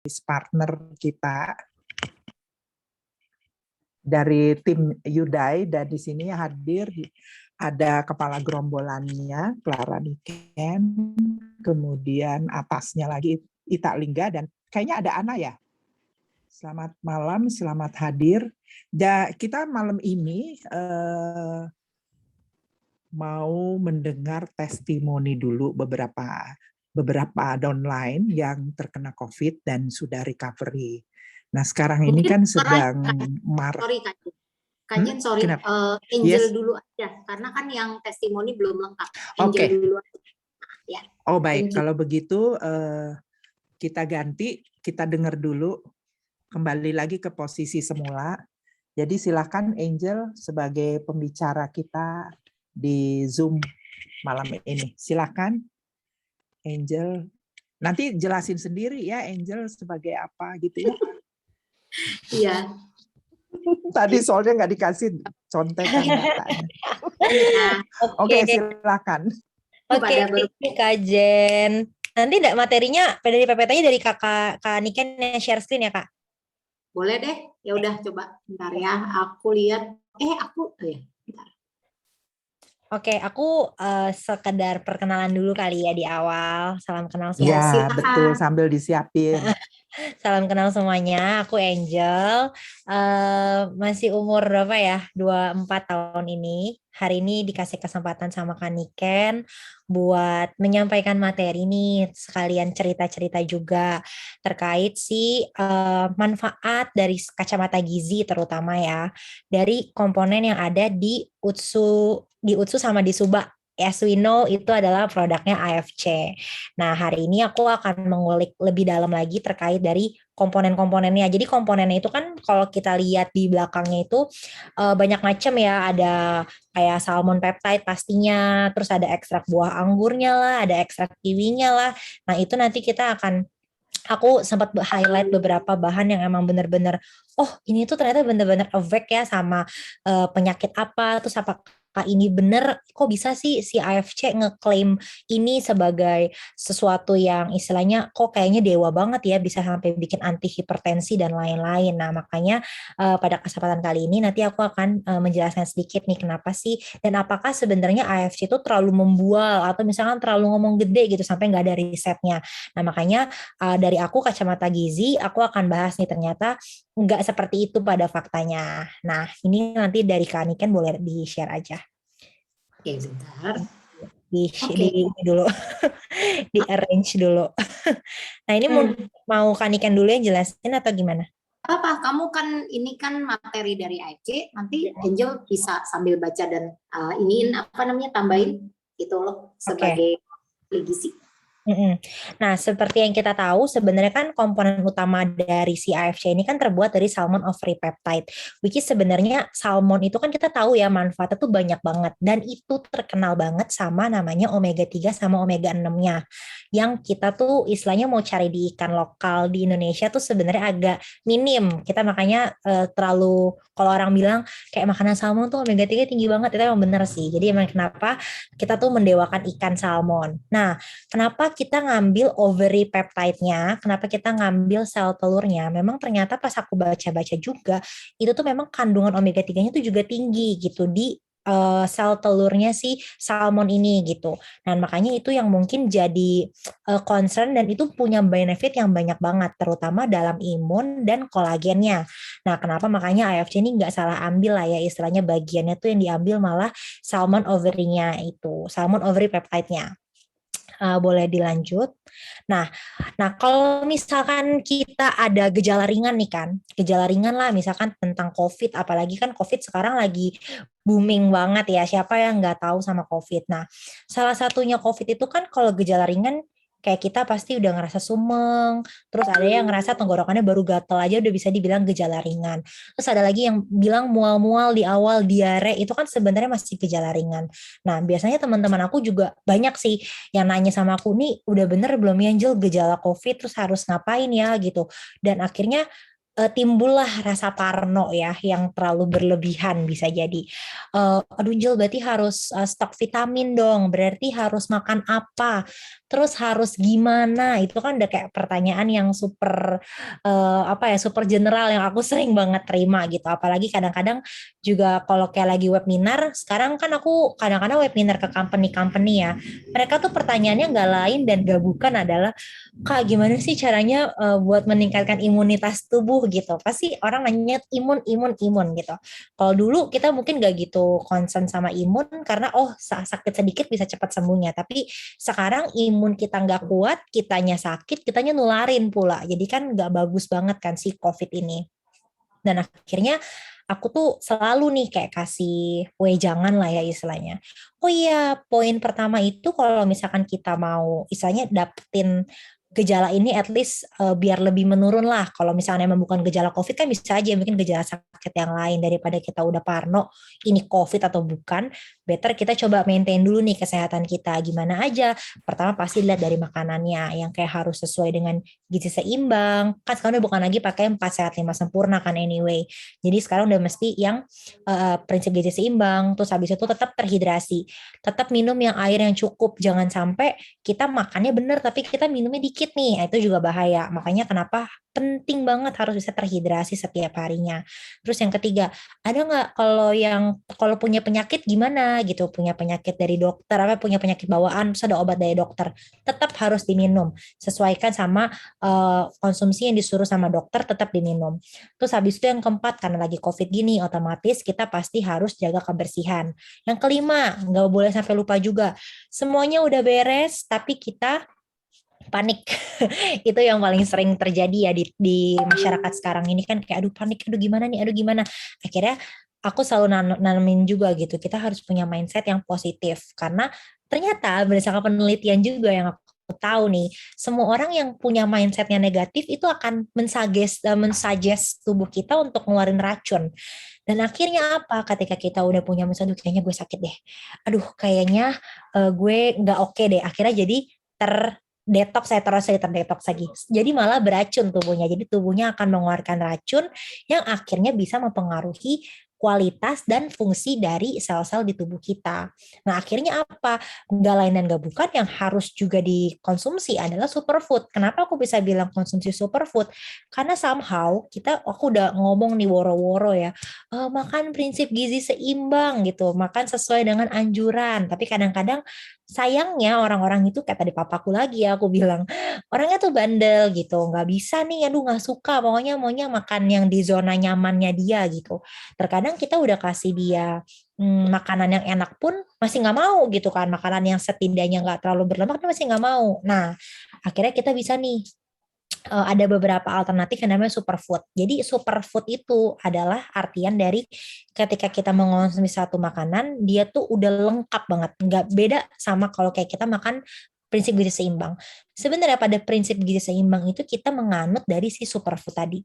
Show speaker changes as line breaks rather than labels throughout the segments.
partner kita dari tim Yudai, dan di sini hadir ada kepala gerombolannya Clara Niken, kemudian atasnya lagi Ita Lingga, dan kayaknya ada Ana ya. Selamat malam, selamat hadir. Kita malam ini mau mendengar testimoni dulu beberapa downline yang terkena COVID dan sudah recovery. Nah, sekarang ini kan sedang
Kak Jen, sorry, Angel dulu aja, karena kan yang testimoni belum lengkap. Angel dulu aja. Ya.
Oh baik, kalau begitu kita ganti, kita dengar dulu, kembali lagi ke posisi semula. Jadi silakan Angel sebagai pembicara kita di Zoom malam ini. Silakan Angel. Nanti jelasin sendiri ya Angel sebagai apa gitu ya.
Iya.
Tadi soalnya nggak dikasih contekan datanya. Oke, silakan.
Oke, Kak Jen. Nanti materinya dari PPT-nya dari Kak Niken yang share screen ya, Kak?
Boleh deh. Ya udah coba bentar ya. Aku lihat. Bentar.
Oke, aku sekedar perkenalan dulu kali ya di awal. Salam kenal semua.
Ya, betul, sambil disiapin.
Salam kenal semuanya, aku Angel, masih umur berapa ya, 24 tahun ini. Hari ini dikasih kesempatan sama Kak Niken buat menyampaikan materi nih, sekalian cerita-cerita juga terkait manfaat dari kacamata gizi terutama ya, dari komponen yang ada di Utsu sama di Suba. As we know, itu adalah produknya AFC. Nah, hari ini aku akan mengulik lebih dalam lagi terkait dari komponen-komponennya. Jadi komponennya itu kan kalau kita lihat di belakangnya itu banyak macam ya. Ada kayak salmon peptide pastinya, terus ada ekstrak buah anggurnya lah, ada ekstrak kiwinya lah. Nah, itu nanti aku sempat highlight beberapa bahan yang emang bener-bener, oh ini tuh ternyata bener-bener awake ya sama penyakit apa, terus apakah ini bener, kok bisa sih si AFC ngeklaim ini sebagai sesuatu yang istilahnya kok kayaknya dewa banget ya, bisa sampai bikin anti hipertensi dan lain-lain. Nah makanya pada kesempatan kali ini nanti aku akan menjelaskan sedikit nih kenapa sih, dan apakah sebenarnya AFC itu terlalu membual atau misalkan terlalu ngomong gede gitu sampai nggak ada risetnya. Nah makanya dari aku kacamata gizi, aku akan bahas nih ternyata nggak seperti itu pada faktanya. Nah, ini nanti dari Kak Niken boleh di-share aja.
Oke, sebentar.
Di dulu, di-arrange dulu. Nah, ini mau Kak Niken dulu yang jelasin atau gimana?
Apa, kamu kan ini kan materi dari AFC, nanti Angel bisa sambil baca dan tambahin gitu loh sebagai gizi.
Nah, seperti yang kita tahu, sebenarnya kan komponen utama dari si AFC ini kan terbuat dari salmon ovary peptide, which is sebenarnya salmon itu kan kita tahu ya manfaatnya tuh banyak banget, dan itu terkenal banget sama namanya omega 3 sama omega 6-nya, yang kita tuh istilahnya mau cari di ikan lokal di Indonesia tuh sebenarnya agak minim. Kita makanya terlalu, kalau orang bilang kayak makanan salmon tuh omega 3 tinggi banget, itu emang bener sih. Jadi emang kenapa kita tuh mendewakan ikan salmon. Nah, kenapa kita ngambil ovary peptide-nya, kenapa kita ngambil sel telurnya, memang ternyata pas aku baca-baca juga, itu tuh memang kandungan omega 3-nya tuh juga tinggi gitu di sel telurnya si salmon ini gitu. Dan makanya itu yang mungkin jadi concern, dan itu punya benefit yang banyak banget, terutama dalam imun dan kolagennya. Nah, kenapa makanya AFC ini nggak salah ambil lah ya, istilahnya bagiannya tuh yang diambil malah salmon ovary-nya itu, salmon ovary peptide-nya. Boleh dilanjut. Nah, kalau misalkan kita ada gejala ringan nih kan, gejala ringan lah misalkan tentang COVID, apalagi kan COVID sekarang lagi booming banget ya, siapa yang nggak tahu sama COVID. Nah, salah satunya COVID itu kan kalau gejala ringan, kayak kita pasti udah ngerasa sumeng, terus ada yang ngerasa tenggorokannya baru gatel aja udah bisa dibilang gejala ringan. Terus ada lagi yang bilang mual-mual di awal, diare, itu kan sebenarnya masih gejala ringan. Nah, biasanya teman-teman aku juga banyak sih yang nanya sama aku, nih udah bener belum ya Angel gejala COVID, terus harus ngapain ya gitu. Dan akhirnya timbullah rasa parno ya yang terlalu berlebihan bisa jadi. Aduh Jel, berarti harus stok vitamin dong, berarti harus makan apa, terus harus gimana, itu kan udah kayak pertanyaan yang super apa ya, super general yang aku sering banget terima gitu. Apalagi kadang-kadang juga kalau kayak lagi webinar, sekarang kan aku kadang-kadang webinar ke company-company ya, mereka tuh pertanyaannya nggak lain dan gak bukan adalah, Kak, gimana sih caranya buat meningkatkan imunitas tubuh gitu? Pasti orang nanya imun, imun, imun gitu. Kalau dulu kita mungkin gak gitu concern sama imun karena oh sakit sedikit bisa cepat sembuhnya. Tapi sekarang imun kita nggak kuat, kitanya sakit, kitanya nularin pula. Jadi kan nggak bagus banget kan si COVID ini. Dan akhirnya aku tuh selalu nih kayak kasih wejangan lah ya istilahnya. Oh iya, poin pertama itu kalau misalkan kita mau istilahnya dapetin gejala ini at least biar lebih menurun lah. Kalau misalnya emang bukan gejala COVID kan bisa aja mungkin gejala sakit yang lain daripada kita udah parno ini COVID atau bukan. Better kita coba maintain dulu nih kesehatan kita. Gimana aja? Pertama pasti lihat dari makanannya yang kayak harus sesuai dengan gizi seimbang. Kan sekarang udah bukan lagi pakai 4 sehat 5 sempurna kan anyway. Jadi sekarang udah mesti yang prinsip gizi seimbang, terus habis itu tetap terhidrasi. Tetap minum yang air yang cukup, jangan sampai kita makannya bener tapi kita minumnya dikit nih. Nah, itu juga bahaya. Makanya kenapa penting banget harus bisa terhidrasi setiap harinya. Terus yang ketiga, ada nggak kalau punya penyakit gimana gitu, punya penyakit dari dokter, apa punya penyakit bawaan, terus ada obat dari dokter, tetap harus diminum. Sesuaikan sama konsumsi yang disuruh sama dokter tetap diminum. Terus habis itu yang keempat, karena lagi COVID gini, otomatis kita pasti harus jaga kebersihan. Yang kelima, nggak boleh sampai lupa juga. Semuanya udah beres, tapi kita panik. Itu yang paling sering terjadi ya di masyarakat sekarang ini kan kayak aduh panik, aduh gimana nih, aduh gimana. Akhirnya aku selalu nanemin juga gitu, kita harus punya mindset yang positif. Karena ternyata berdasarkan penelitian juga yang aku tahu nih, semua orang yang punya mindsetnya negatif itu akan mensuggest tubuh kita untuk ngeluarin racun. Dan akhirnya apa? Ketika kita udah punya misalnya, "Aduh, kayaknya gue sakit deh. Aduh, kayaknya gue nggak oke deh." Akhirnya jadi detox saya terus saya terdetox lagi. Jadi malah beracun tubuhnya. Jadi tubuhnya akan mengeluarkan racun yang akhirnya bisa mempengaruhi kualitas dan fungsi dari sel-sel di tubuh kita. Nah, akhirnya apa? Nggak lain dan nggak bukan yang harus juga dikonsumsi adalah superfood. Kenapa aku bisa bilang konsumsi superfood? Karena somehow aku udah ngomong nih woro-woro ya, makan prinsip gizi seimbang gitu, makan sesuai dengan anjuran. Tapi kadang-kadang sayangnya orang-orang itu kayak tadi papaku lagi ya, aku bilang orangnya tuh bandel gitu, nggak bisa nih, aduh nggak suka, pokoknya maunya makan yang di zona nyamannya dia gitu. Terkadang kita udah kasih dia makanan yang enak pun masih nggak mau gitu kan, makanan yang setidaknya nggak terlalu berlemak dia masih nggak mau. Nah, akhirnya kita bisa nih ada beberapa alternatif yang namanya superfood. Jadi superfood itu adalah artian dari ketika kita mengonsumsi satu makanan, dia tuh udah lengkap banget. Nggak beda sama kalau kayak kita makan prinsip gizi seimbang. Sebenarnya pada prinsip gizi seimbang itu kita menganut dari si superfood tadi.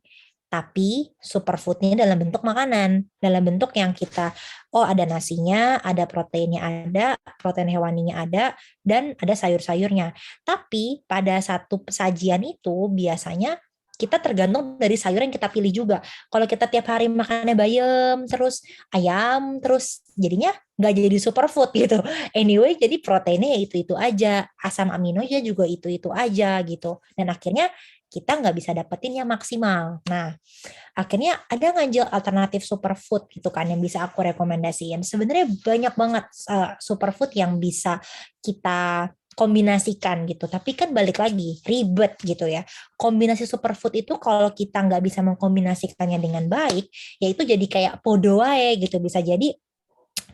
Tapi superfoodnya dalam bentuk makanan, dalam bentuk yang kita, oh ada nasinya, ada proteinnya ada, protein hewaninya ada, dan ada sayur-sayurnya. Tapi pada satu sajian itu biasanya kita tergantung dari sayur yang kita pilih juga. Kalau kita tiap hari makannya bayam, terus ayam, terus jadinya nggak jadi superfood gitu. Anyway, jadi proteinnya ya itu-itu aja. Asam aminonya juga itu-itu aja gitu. Dan akhirnya kita nggak bisa dapetin yang maksimal. Nah, akhirnya ada nggak alternatif superfood gitu kan yang bisa aku rekomendasiin. Sebenarnya banyak banget superfood yang bisa kita kombinasikan gitu. Tapi kan balik lagi, ribet gitu ya. Kombinasi superfood itu kalau kita nggak bisa mengkombinasikannya dengan baik, ya itu jadi kayak podo aja gitu. Bisa jadi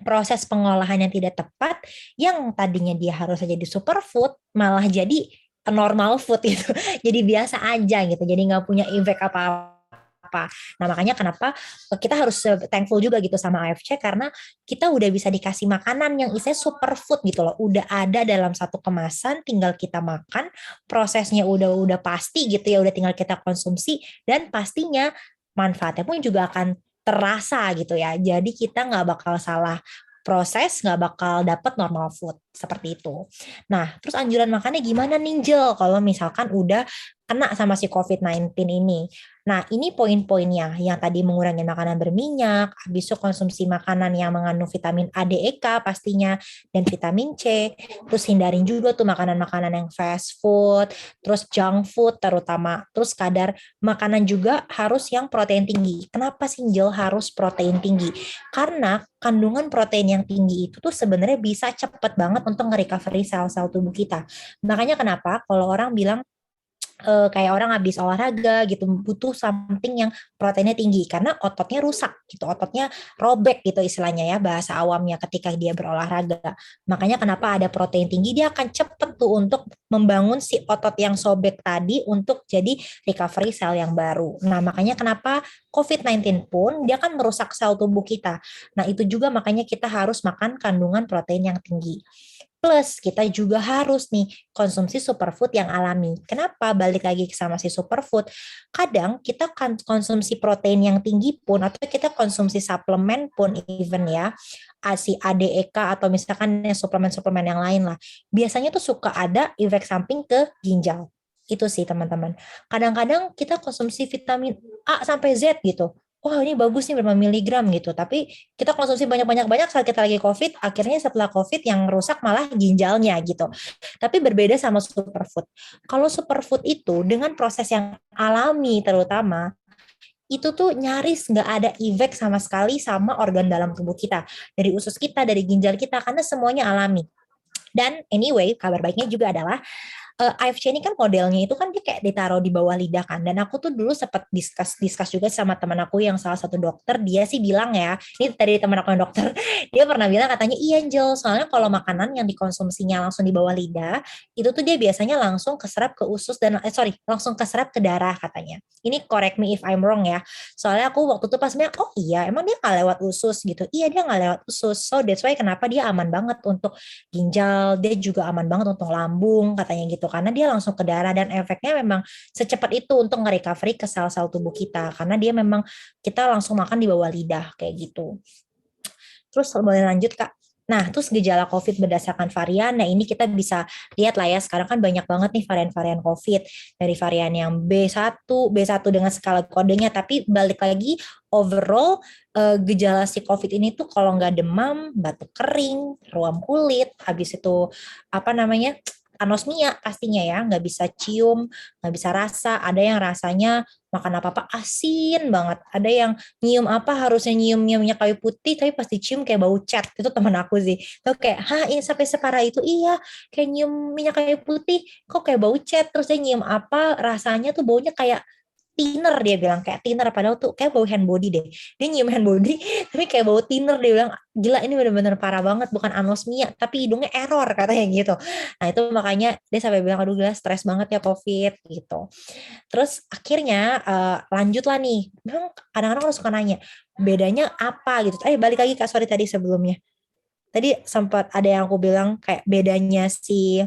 proses pengolahan yang tidak tepat, yang tadinya dia harus jadi superfood, malah jadi normal food gitu. Jadi biasa aja gitu. Jadi nggak punya efek apa-apa. Nah, makanya kenapa kita harus thankful juga gitu sama AFC karena kita udah bisa dikasih makanan yang isinya superfood gitu loh. Udah ada dalam satu kemasan, tinggal kita makan, prosesnya udah pasti gitu ya, udah tinggal kita konsumsi dan pastinya manfaatnya pun juga akan terasa gitu ya. Jadi kita nggak bakal salah proses, nggak bakal dapat normal food. seperti itu. Nah, terus anjuran makannya gimana nih, Jel, kalau misalkan udah kena sama si COVID-19 ini? Nah, ini poin-poinnya yang tadi mengurangi makanan berminyak, habis itu konsumsi makanan yang mengandung vitamin A, D, E, K pastinya, dan vitamin C. Terus hindarin juga tuh makanan-makanan yang fast food, terus junk food terutama. Terus kadar makanan juga harus yang protein tinggi. Kenapa sih, Jel, harus protein tinggi? Karena kandungan protein yang tinggi itu tuh sebenarnya bisa cepet banget untuk nge-recovery sel-sel tubuh kita. Makanya kenapa kalau orang bilang kayak orang habis olahraga gitu butuh something yang proteinnya tinggi karena ototnya rusak gitu, ototnya robek gitu istilahnya ya bahasa awamnya ketika dia berolahraga. Makanya kenapa ada protein tinggi, dia akan cepet tuh untuk membangun si otot yang sobek tadi untuk jadi recovery sel yang baru. Nah, makanya kenapa COVID-19 pun dia kan merusak sel tubuh kita. Nah, itu juga makanya kita harus makan kandungan protein yang tinggi. Plus kita juga harus nih konsumsi superfood yang alami. Kenapa? Balik lagi sama si superfood. Kadang kita kan konsumsi protein yang tinggi pun atau kita konsumsi suplemen pun even ya, si ADEK atau misalkan suplemen-suplemen yang lain lah. Biasanya tuh suka ada efek samping ke ginjal. Itu sih teman-teman. Kadang-kadang kita konsumsi vitamin A sampai Z gitu. Wah, ini bagus nih berapa miligram gitu. Tapi kita konsumsi banyak-banyak saat kita lagi COVID, akhirnya setelah COVID yang rusak malah ginjalnya gitu. Tapi berbeda sama superfood. Kalau superfood itu dengan proses yang alami terutama, itu tuh nyaris nggak ada efek sama sekali sama organ dalam tubuh kita. Dari usus kita, dari ginjal kita, karena semuanya alami. Dan anyway, kabar baiknya juga adalah AFC ini kan modelnya itu kan dia kayak ditaruh di bawah lidah kan. Dan aku tuh dulu sempat discuss juga sama teman aku yang salah satu dokter. Dia sih bilang ya, ini tadi teman aku yang dokter, dia pernah bilang katanya, iya Angel, soalnya kalau makanan yang dikonsumsinya langsung di bawah lidah, itu tuh dia biasanya langsung keserap ke usus dan, langsung keserap ke darah katanya. Ini correct me if I'm wrong ya. Soalnya aku waktu itu pas bilang, oh iya, emang dia nggak lewat usus gitu. Iya, dia nggak lewat usus. So that's why kenapa dia aman banget untuk ginjal, dia juga aman banget untuk lambung katanya gitu karena dia langsung ke darah dan efeknya memang secepat itu untuk nge-recovery ke sel-sel tubuh kita karena dia memang kita langsung makan di bawah lidah kayak gitu. Terus boleh lanjut Kak. Nah, terus gejala COVID berdasarkan varian, nah ini kita bisa lihat lah ya, sekarang kan banyak banget nih varian-varian COVID, dari varian yang B1 dengan skala kodenya, tapi balik lagi overall gejala si COVID ini tuh kalau nggak demam, batuk kering, ruam kulit, habis itu apa namanya, anosmia pastinya ya, nggak bisa cium, nggak bisa rasa, ada yang rasanya makan apa-apa asin banget, ada yang nyium apa harusnya nyium minyak kayu putih tapi pas dicium kayak bau cat. Itu teman aku sih tuh kayak, hah ini sampai separah itu, iya kayak nyium minyak kayu putih kok kayak bau cat, terus dia nyium apa rasanya tuh baunya kayak thinner, dia bilang kayak thinner padahal tuh kayak bau hand body deh, dia nyium hand body tapi kayak bau thinner, dia bilang gila ini bener-bener parah banget, bukan anosmia tapi hidungnya error katanya gitu. Nah itu makanya dia sampai bilang aduh gila stres banget ya COVID gitu. Terus akhirnya lanjutlah nih, memang kadang-kadang orang suka nanya bedanya apa gitu. Balik lagi Kak, sorry tadi sebelumnya. Tadi sempat ada yang aku bilang kayak bedanya si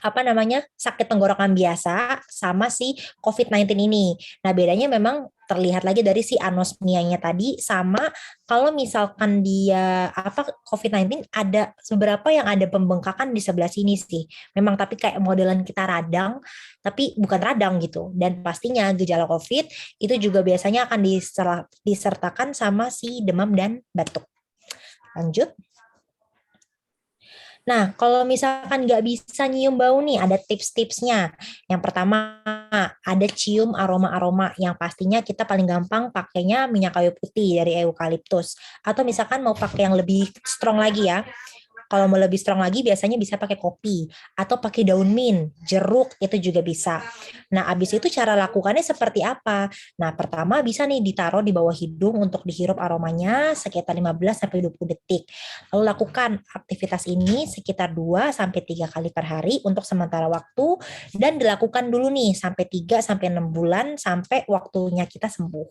apa namanya sakit tenggorokan biasa sama si COVID-19 ini. Nah bedanya memang terlihat lagi dari si anosmianya tadi sama kalau misalkan dia apa COVID-19 ada beberapa yang ada pembengkakan di sebelah sini sih. Memang tapi kayak modelan kita radang tapi bukan radang gitu. Dan pastinya gejala COVID itu juga biasanya akan disertakan sama si demam dan batuk. Lanjut. Nah, kalau misalkan nggak bisa nyium bau nih, ada tips-tipsnya. Yang pertama, ada cium aroma-aroma yang pastinya kita paling gampang pakainya minyak kayu putih dari eukaliptus. Atau misalkan mau pakai yang lebih strong lagi ya. Kalau mau lebih strong lagi biasanya bisa pakai kopi atau pakai daun mint, jeruk itu juga bisa. Nah, habis itu cara lakukannya seperti apa? Nah, pertama bisa nih ditaruh di bawah hidung untuk dihirup aromanya sekitar 15 sampai 20 detik. Lalu lakukan aktivitas ini sekitar 2 sampai 3 kali per hari untuk sementara waktu dan dilakukan dulu nih sampai 3 sampai 6 bulan sampai waktunya kita sembuh.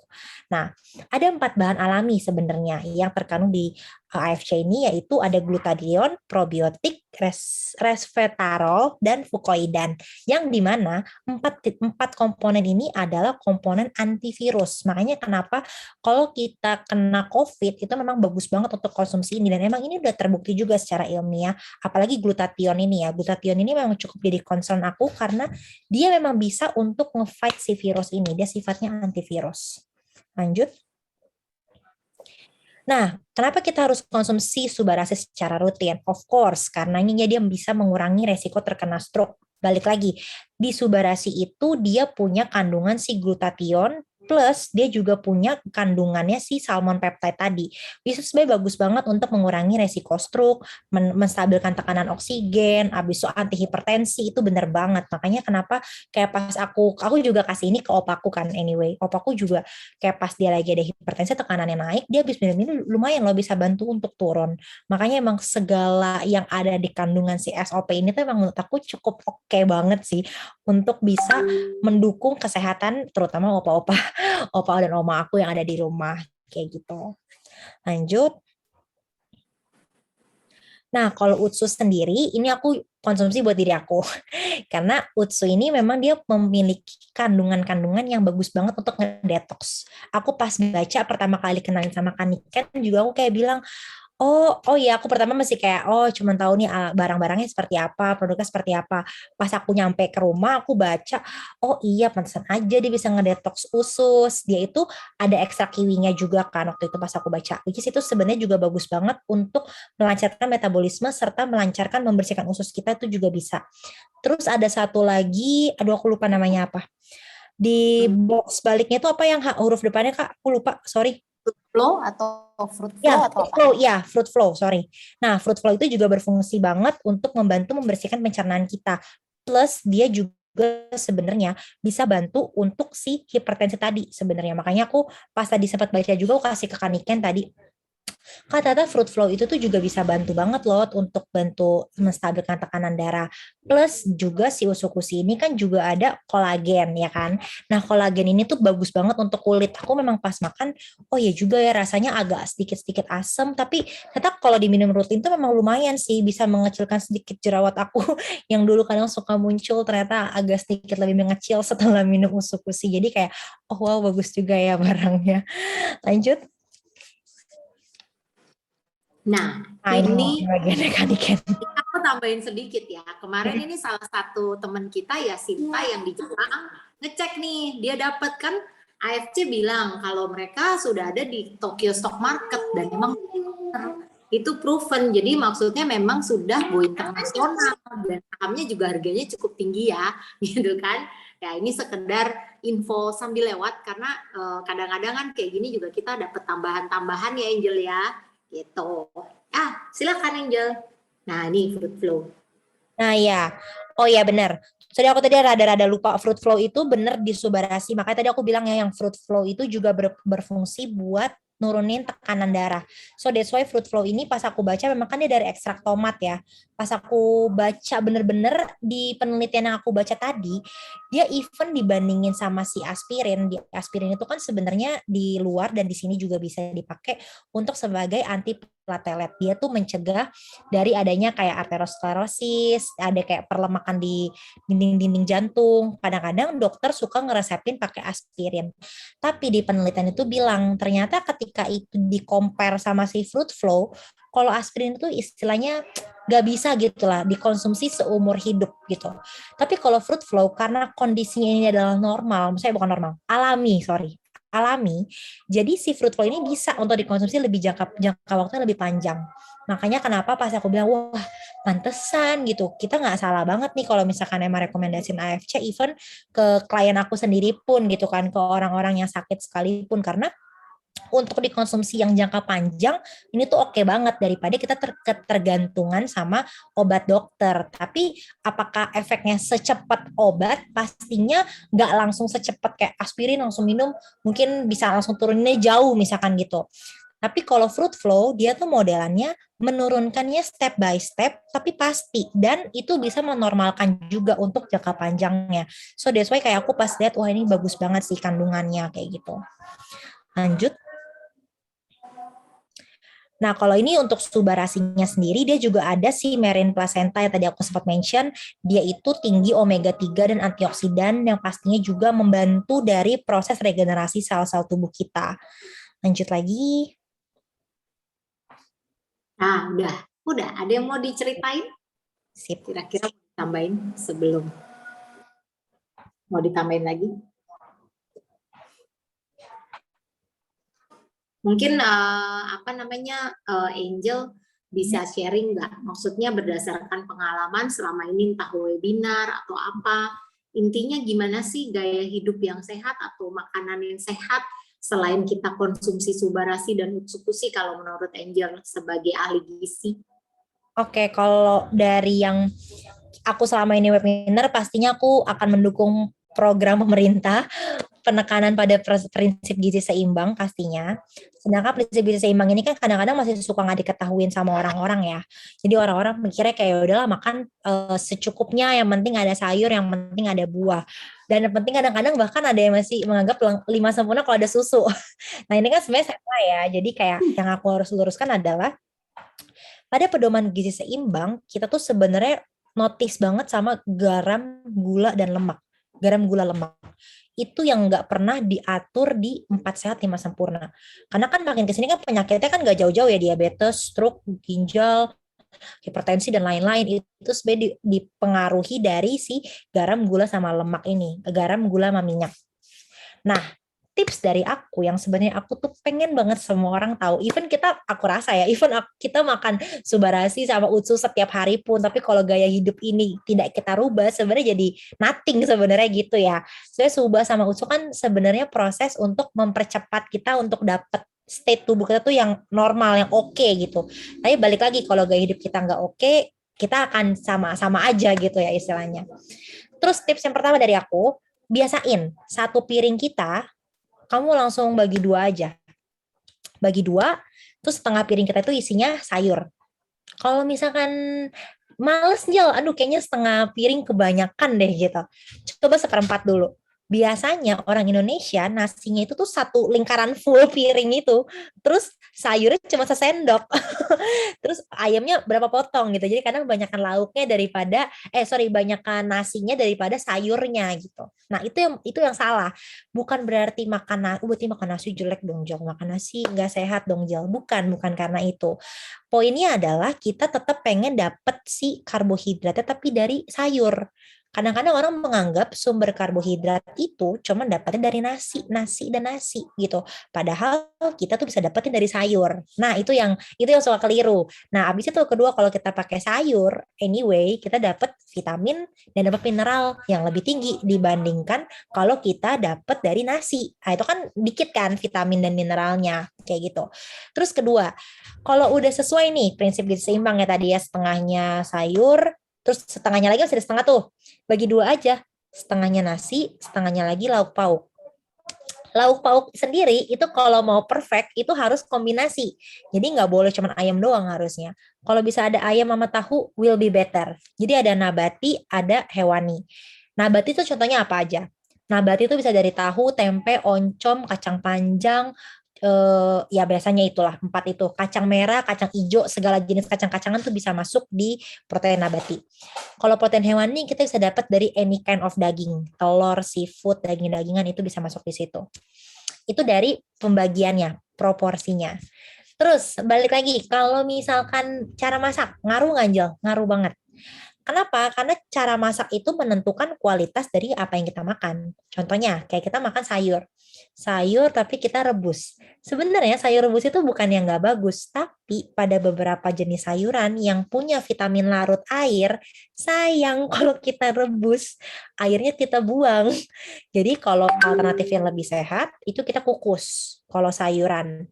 Nah, ada 4 bahan alami sebenarnya yang terkandung di AFC ini, yaitu ada glutathione, probiotik, resveratrol, dan fucoidan. Yang dimana empat komponen ini adalah komponen antivirus. Makanya kenapa kalau kita kena COVID itu memang bagus banget untuk konsumsi ini, dan emang ini udah terbukti juga secara ilmiah. Apalagi glutathione ini ya, glutathione ini memang cukup jadi concern aku karena dia memang bisa untuk nge-fight si virus ini. Dia sifatnya antivirus. Lanjut. Nah, kenapa kita harus konsumsi Subarase secara rutin? Of course, karena dia bisa mengurangi resiko terkena stroke. Balik lagi, di Subarase itu dia punya kandungan si glutathione, plus dia juga punya kandungannya si salmon peptide tadi. Bisa sebenarnya bagus banget untuk mengurangi resiko stroke, menstabilkan tekanan oksigen, habis itu antihipertensi, itu bener banget. Makanya kenapa kayak pas aku juga kasih ini ke opaku kan anyway. Opaku juga kayak pas dia lagi ada hipertensi, tekanannya naik, dia habis minum ini lumayan loh bisa bantu untuk turun. Makanya emang segala yang ada di kandungan si SOP ini tuh emang menurut aku cukup oke banget sih untuk bisa mendukung kesehatan terutama opa-opa dan oma aku yang ada di rumah kayak gitu. Lanjut. Nah, kalau Utsu sendiri, ini aku konsumsi buat diri aku. Karena Utsu ini memang dia memiliki kandungan-kandungan yang bagus banget untuk ngedetox. Aku pas baca pertama kali kenalin sama Kaniken juga aku kayak bilang, oh ya, aku pertama masih kayak, cuman tahu nih barang-barangnya seperti apa, produknya seperti apa. Pas aku nyampe ke rumah, aku baca, oh iya, pantesan aja dia bisa ngedetox usus. Dia itu ada ekstrak kiwinya juga kan, waktu itu pas aku baca. Which is itu sebenarnya juga bagus banget untuk melancarkan metabolisme, serta melancarkan membersihkan usus kita itu juga bisa. Terus ada satu lagi, aduh aku lupa namanya apa. Di box baliknya itu apa yang huruf depannya Kak? Aku lupa, sorry.
Flow atau fruit flow
Ya,
atau
fruit
apa?
flow, ya, fruit flow, sorry. Nah, fruit flow itu juga berfungsi banget untuk membantu membersihkan pencernaan kita. Plus dia juga sebenarnya bisa bantu untuk si hipertensi tadi sebenarnya. Makanya aku pas tadi sempat baca juga aku kasih ke Kaniken tadi. Kata fruit flow itu tuh juga bisa bantu banget loh untuk bantu menstabilkan tekanan darah. Plus juga si usukusi ini kan juga ada kolagen ya kan. Nah kolagen ini tuh bagus banget untuk kulit. Aku memang pas makan, oh ya juga ya rasanya agak sedikit-sedikit asam. Tapi ternyata kalau diminum rutin tuh memang lumayan sih bisa mengecilkan sedikit jerawat aku yang dulu kadang suka muncul ternyata agak sedikit lebih mengecil setelah minum usukusi. Jadi kayak, oh wow bagus juga ya barangnya. Lanjut.
Nah,
Ini
ini
bagian Kaniken.
aku tambahin sedikit ya. Kemarin ini salah satu teman kita ya Sinta yang di Jepang ngecek nih, dia dapat kan AFC bilang kalau mereka sudah ada di Tokyo Stock Market dan memang itu proven. Jadi maksudnya memang sudah go internasional dan sahamnya juga harganya cukup tinggi ya, gitu kan. Ya ini sekedar info sambil lewat karena kadang-kadang kan kayak gini juga kita dapat tambahan-tambahan ya Angel ya. Gitu. Silakan Angel. Nah, ini fruit flow.
Nah, ya. Oh ya, benar. Sorry, aku tadi rada-rada lupa fruit flow itu benar di Subarasi. Makanya tadi aku bilang ya yang fruit flow itu juga berfungsi buat nurunin tekanan darah. So that's why fruit flow ini pas aku baca memang kan dia dari ekstrak tomat ya. Pas aku baca bener-bener di penelitian yang aku baca tadi, dia even dibandingin sama si aspirin. Di aspirin itu kan sebenarnya di luar dan di sini juga bisa dipakai untuk sebagai antiplatelet. Dia tuh mencegah dari adanya kayak arteriosklerosis, ada kayak perlemakan di dinding-dinding jantung. Kadang-kadang dokter suka ngeresepin pakai aspirin. Tapi di penelitian itu bilang ternyata ketika itu di-compare sama si fruit flow, kalau aspirin itu istilahnya nggak bisa gitu lah dikonsumsi seumur hidup gitu. Tapi kalau fruit flow karena kondisinya ini adalah normal, misalnya bukan normal, alami. Jadi si fruit flow ini bisa untuk dikonsumsi lebih jangka waktunya lebih panjang. Makanya kenapa pas aku bilang wah pantesan gitu. Kita nggak salah banget nih kalau misalkan emang rekomendasiin AFC even ke klien aku sendiri pun gitu kan, ke orang-orang yang sakit sekalipun, karena untuk dikonsumsi yang jangka panjang ini tuh oke banget daripada kita tergantungan sama obat dokter. Tapi apakah efeknya secepat obat? Pastinya nggak langsung secepat kayak aspirin langsung minum, mungkin bisa langsung turunnya jauh misalkan gitu. Tapi kalau fruit flow, dia tuh modelannya menurunkannya step by step, tapi pasti. Dan itu bisa menormalkan juga untuk jangka panjangnya. So that's why kayak aku pas lihat, wah ini bagus banget sih kandungannya, kayak gitu. Lanjut. Nah, kalau ini untuk subarasinya sendiri, dia juga ada si marine placenta yang tadi aku sempat mention, dia itu tinggi omega 3 dan antioksidan yang pastinya juga membantu dari proses regenerasi sel-sel tubuh kita. Lanjut lagi.
Nah, udah. Ada yang mau diceritain?
Sip.
Kira-kira mau ditambahin sebelum mau ditambahin lagi? Mungkin Angel bisa sharing nggak? Maksudnya berdasarkan pengalaman selama ini entah webinar atau apa, intinya gimana sih gaya hidup yang sehat atau makanan yang sehat selain kita konsumsi subarasi dan utsukushi kalau menurut Angel sebagai ahli gizi?
Oke, kalau dari yang aku selama ini webinar, pastinya aku akan mendukung program pemerintah penekanan pada prinsip gizi seimbang pastinya. Sedangkan prinsip gizi seimbang ini kan kadang-kadang masih suka nggak diketahuin sama orang-orang ya. Jadi orang-orang mikirnya kayak udahlah makan secukupnya, yang penting ada sayur, yang penting ada buah. Dan yang penting kadang-kadang bahkan ada yang masih menganggap 5 sempurna kalau ada susu. Nah ini kan sebenarnya salah ya. Jadi kayak yang aku harus luruskan adalah pada pedoman gizi seimbang, kita tuh sebenarnya notice banget sama garam, gula, dan lemak. Garam, gula, lemak. Itu yang nggak pernah diatur di 4 sehat 5 sempurna. Karena kan makin kesini kan penyakitnya kan nggak jauh-jauh ya, diabetes, stroke, ginjal, hipertensi, dan lain-lain. Itu sebenarnya dipengaruhi dari si garam, gula, sama lemak ini. Garam, gula, sama minyak. Nah, tips dari aku yang sebenarnya aku tuh pengen banget semua orang tahu. Even aku rasa ya, kita makan subarasi sama utsu setiap hari pun, tapi kalau gaya hidup ini tidak kita rubah, sebenarnya jadi nothing sebenarnya gitu ya. Sebenarnya subah sama utsu kan sebenarnya proses untuk mempercepat kita untuk dapat state tubuh kita tuh yang normal, yang oke gitu. Tapi balik lagi, kalau gaya hidup kita nggak oke, kita akan sama-sama aja gitu ya istilahnya. Terus tips yang pertama dari aku, biasain satu piring kita kamu langsung bagi 2 aja. Bagi 2, terus setengah piring kita itu isinya sayur. Kalau misalkan males Jel, aduh kayaknya setengah piring kebanyakan deh gitu. Coba seperempat dulu. Biasanya orang Indonesia nasinya itu tuh satu lingkaran full piring itu. Terus sayurnya cuma sesendok. Terus ayamnya berapa potong gitu. Jadi kadang banyakkan lauknya daripada banyakkan nasinya daripada sayurnya gitu. Nah, itu yang salah. Bukan berarti berarti makan nasi jelek dong, Jel. Makan nasi nggak sehat dong, Jel. Bukan karena itu. Poinnya adalah kita tetap pengen dapet si karbohidratnya tapi dari sayur. Kadang-kadang orang menganggap sumber karbohidrat itu cuma dapatnya dari nasi gitu. Padahal kita tuh bisa dapetin dari sayur. Nah, itu yang suka keliru. Nah, abis itu kedua, kalau kita pakai sayur, anyway, kita dapat vitamin dan dapat mineral yang lebih tinggi dibandingkan kalau kita dapat dari nasi. Nah, itu kan dikit kan vitamin dan mineralnya kayak gitu. Terus kedua, kalau udah sesuai nih prinsip gizi seimbang ya tadi ya, setengahnya sayur, terus setengahnya lagi masih ada setengah tuh. Bagi 2 aja. Setengahnya nasi, setengahnya lagi lauk pauk. Lauk pauk sendiri itu kalau mau perfect itu harus kombinasi. Jadi nggak boleh cuma ayam doang harusnya. Kalau bisa ada ayam sama tahu will be better. Jadi ada nabati, ada hewani. Nabati itu contohnya apa aja? Nabati itu bisa dari tahu, tempe, oncom, kacang panjang, ya biasanya itulah 4 itu. Kacang merah, kacang hijau, segala jenis kacang-kacangan tuh bisa masuk di protein nabati. Kalau protein hewani kita bisa dapat dari any kind of daging, telur, seafood, daging-dagingan itu bisa masuk di situ. Itu dari pembagiannya, proporsinya. Terus balik lagi, kalau misalkan cara masak, ngaruh nggak Angel? Ngaruh banget. Kenapa? Karena cara masak itu menentukan kualitas dari apa yang kita makan. Contohnya, kayak kita makan sayur. Sayur tapi kita rebus. Sebenarnya sayur rebus itu bukan yang nggak bagus, tapi pada beberapa jenis sayuran yang punya vitamin larut air, sayang kalau kita rebus, airnya kita buang. Jadi kalau alternatif yang lebih sehat, itu kita kukus. Kalau sayuran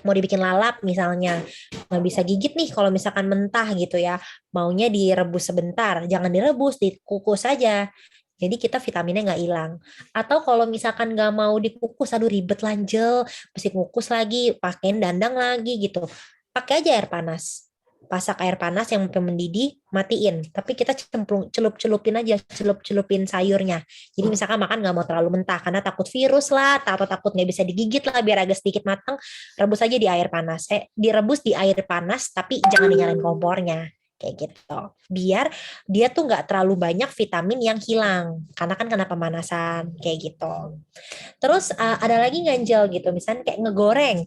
mau dibikin lalap misalnya, nggak bisa gigit nih kalau misalkan mentah gitu ya, maunya direbus sebentar, jangan direbus, dikukus aja, jadi kita vitaminnya nggak hilang. Atau kalau misalkan nggak mau dikukus, aduh ribet lanjel, mesti kukus lagi, pakein dandang lagi gitu, pakai aja air panas. pasak air panas yang sampai mendidih, matiin. Tapi kita celup-celupin aja, celup-celupin sayurnya. Jadi misalkan makan nggak mau terlalu mentah karena takut virus lah, atau takut nggak bisa digigit lah, biar agak sedikit matang, rebus aja di air panas. Direbus di air panas, tapi jangan dinyalain kompornya. Kayak gitu. Biar dia tuh nggak terlalu banyak vitamin yang hilang. Karena kan kena pemanasan. Kayak gitu. Terus ada lagi ganjel gitu, misalnya kayak ngegoreng.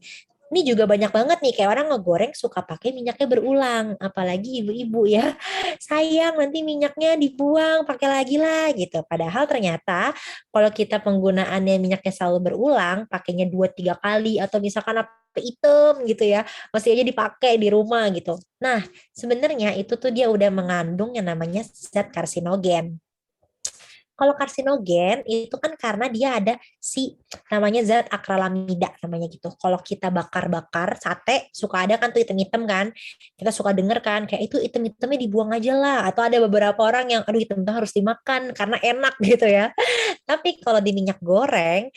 Ini juga banyak banget nih, kayak orang ngegoreng suka pakai minyaknya berulang, apalagi ibu-ibu ya. Sayang nanti minyaknya dibuang, pakai lagi lah gitu. Padahal ternyata kalau kita penggunaannya minyaknya selalu berulang, pakainya 2-3 kali atau misalkan apa item gitu ya, masih aja dipakai di rumah gitu. Nah, sebenarnya itu tuh dia udah mengandung yang namanya zat karsinogen. Kalau karsinogen itu kan karena dia ada si namanya zat akralamida namanya gitu. Kalau kita bakar-bakar sate suka ada kan tuh item-item kan. Kita suka denger kan kayak itu item-itemnya dibuang aja lah. Atau ada beberapa orang yang aduh item itu harus dimakan karena enak gitu ya. Tapi kalau di minyak goreng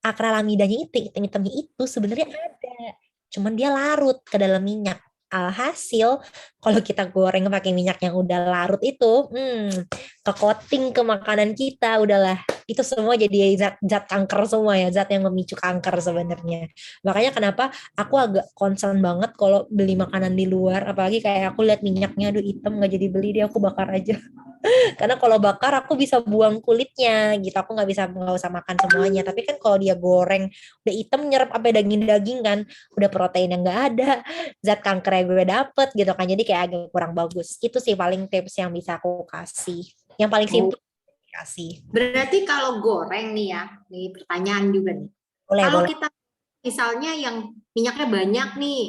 akralamidanya itu item-itemnya itu sebenarnya ada. Cuman dia larut ke dalam minyak. Alhasil kalau kita goreng pakai minyak yang udah larut itu, ke coating ke makanan kita, udahlah itu semua jadi zat kanker semua ya, zat yang memicu kanker sebenarnya. Makanya kenapa aku agak concern banget kalau beli makanan di luar, apalagi kayak aku lihat minyaknya, aduh hitam nggak jadi beli deh, aku bakar aja. Karena kalau bakar aku bisa buang kulitnya gitu, aku nggak usah makan semuanya. Tapi kan kalau dia goreng udah hitam nyerap apa daging-daging kan, udah protein yang nggak ada, zat kanker yang gue dapet gitu kan, jadi kayak agak kurang bagus. Itu sih paling tips yang bisa aku kasih, yang paling
Oh,
simpel kasih.
berarti kalau goreng nih ya, nih pertanyaan juga nih.
Boleh
Kalau
boleh.
kita misalnya yang minyaknya banyak nih,